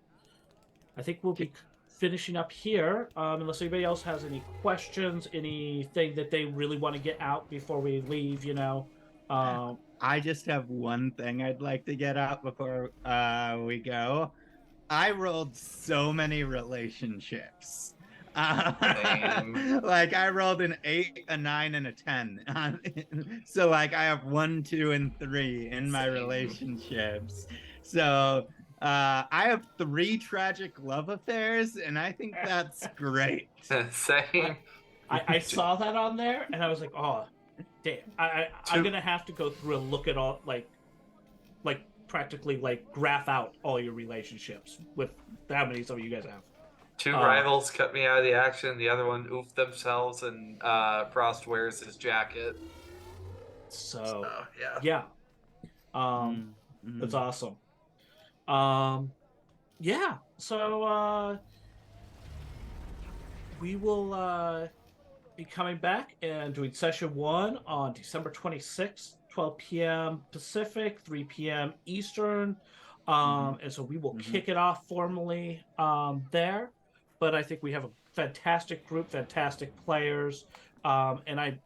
I think we'll be finishing up here, unless anybody else has any questions, anything that they really want to get out before we leave. I just have one thing I'd like to get out before we go. I rolled so many relationships. Like I rolled an 8, a 9, and a 10. So like I have 1, 2, and 3 in my relationships. So I have 3 tragic love affairs, and I think that's great. Same. I saw that on there, and I was like, oh, damn. I'm gonna have to go through and look at all like practically like graph out all your relationships with how many some of you guys have. 2 rivals cut me out of the action. The other one oofed themselves, and Frost wears his jacket. So yeah. That's awesome. Yeah. So we will be coming back and doing session 1 on December 26th, 12 p.m. Pacific, 3 p.m. Eastern. And so we will kick it off formally there. But I think we have a fantastic group, fantastic players, and I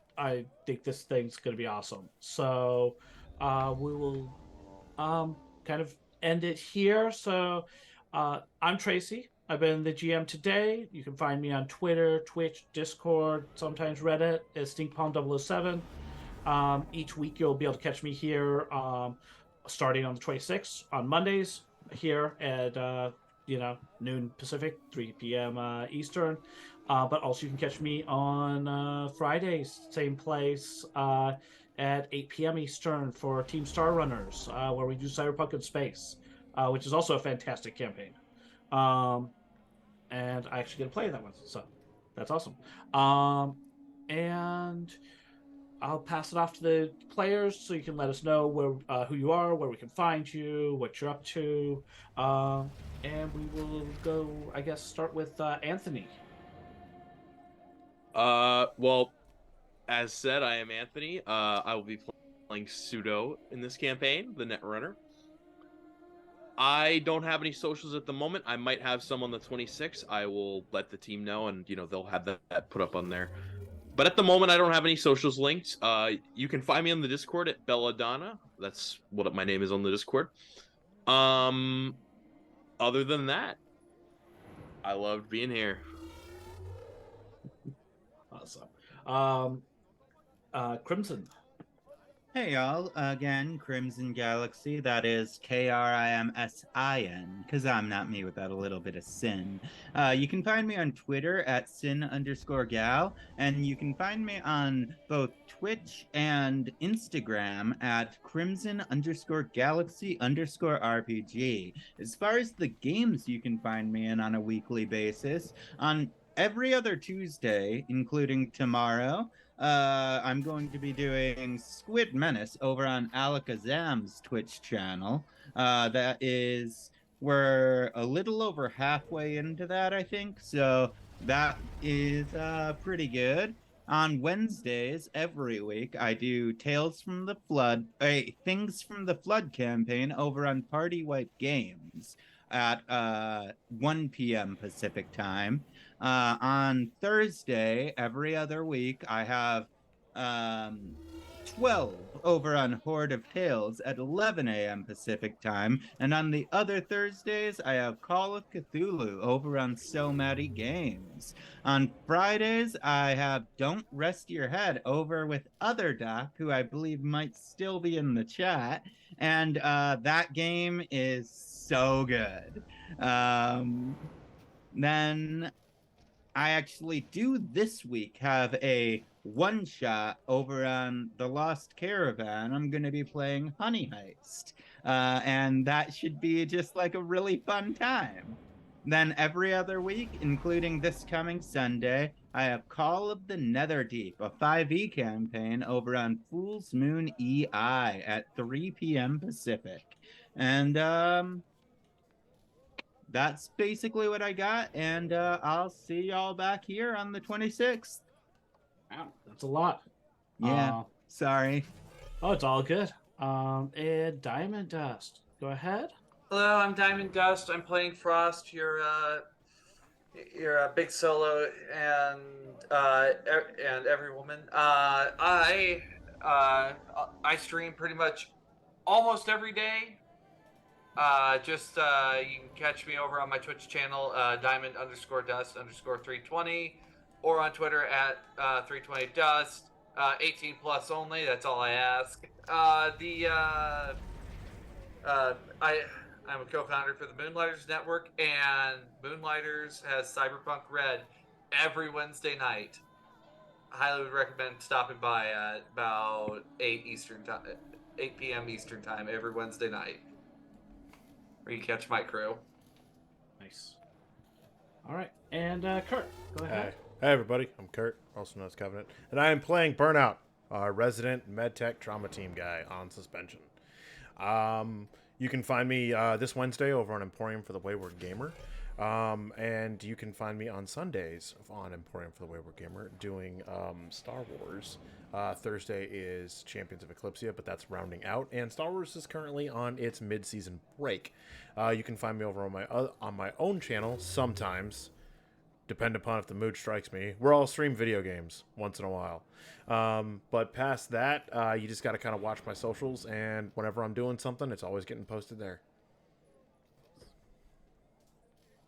think this thing's going to be awesome. So we will kind of end it here. So I'm Tracy. I've been the GM today. You can find me on Twitter, Twitch, Discord, sometimes Reddit as Stinkpalm007. Each week you'll be able to catch me here starting on the 26th on Mondays here at noon Pacific, 3 p.m. Eastern. But also you can catch me on Fridays, same place at 8 p.m. Eastern for Team Star Runners, where we do Cyberpunk in space, which is also a fantastic campaign. And I actually get to play that one, so that's awesome. And I'll pass it off to the players so you can let us know where who you are, where we can find you, what you're up to. And we will go, I guess, start with Anthony. Well, as said, I am Anthony. I will be playing Pseudo in this campaign, the Netrunner. I don't have any socials at the moment. I might have some on the 26th. I will let the team know, and they'll have that put up on there. But at the moment, I don't have any socials linked. You can find me on the Discord at Belladonna. That's what my name is on the Discord. Other than that, I loved being here. Awesome. Crimson. Hey y'all, again, Crimson Galaxy, that is Krimsin, because I'm not me without a little bit of sin. You can find me on Twitter at sin_gal, and you can find me on both Twitch and Instagram at Crimson_Galaxy_RPG. As far as the games you can find me in on a weekly basis, on every other Tuesday, including tomorrow, I'm going to be doing Squid Menace over on Alakazam's Twitch channel. We're a little over halfway into that, I think. So that is pretty good. On Wednesdays every week, I do Things from the Flood campaign over on Party Wipe Games. at 1 p.m. Pacific time. On Thursday, every other week, I have 12 over on Horde of Tales at 11 a.m. Pacific time. And on the other Thursdays, I have Call of Cthulhu over on So Matty Games. On Fridays, I have Don't Rest Your Head over with Other Doc, who I believe might still be in the chat. And that game is so good. Then I actually do this week have a one-shot over on The Lost Caravan. I'm going to be playing Honey Heist. And that should be just like a really fun time. Then every other week, including this coming Sunday, I have Call of the Netherdeep, a 5e campaign over on Fool's Moon EI at 3 p.m. Pacific. And that's basically what I got, and I'll see y'all back here on the 26th. Wow, that's a lot. Yeah, sorry. Oh, it's all good. And Diamond Dust, go ahead. Hello, I'm Diamond Dust. I'm playing Frost. You're a big solo and every woman. I stream pretty much almost every day. You can catch me over on my Twitch channel, Diamond_Dust_320, or on Twitter at 320Dust. 18 plus only. That's all I ask. I'm a co-founder for the Moonlighters Network, and Moonlighters has Cyberpunk RED every Wednesday night. I highly would recommend stopping by at about 8 p.m. Eastern time every Wednesday night, where you catch my crew. Nice. All right, and Kurt, go ahead. Hey everybody, I'm Kurt, also known as Covenant, and I am playing Burnout, our resident MedTech trauma team guy on suspension. You can find me this Wednesday over on Emporium for the Wayward Gamer. And you can find me on Sundays on Emporium for the Wayward Gamer doing Star Wars. Thursday is Champions of Eclipsia, but that's rounding out. And Star Wars is currently on its mid-season break. You can find me over on my own channel sometimes, depend upon if the mood strikes me. We're all stream video games once in a while. But past that, you just got to kind of watch my socials, and whenever I'm doing something, it's always getting posted there.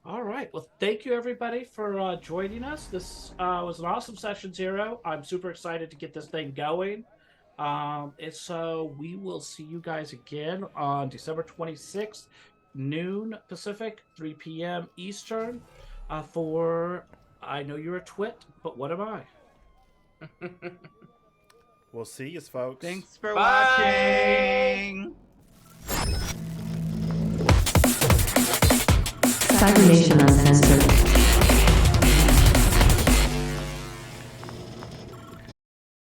All right. Well, thank you, everybody, for joining us. This was an awesome session 0. I'm super excited to get this thing going. And so we will see you guys again on December 26th, noon Pacific, 3 p.m. Eastern, for, I know you're a Twit, but what am I? We'll see you, folks. Thanks for watching. Cybernation Uncensored.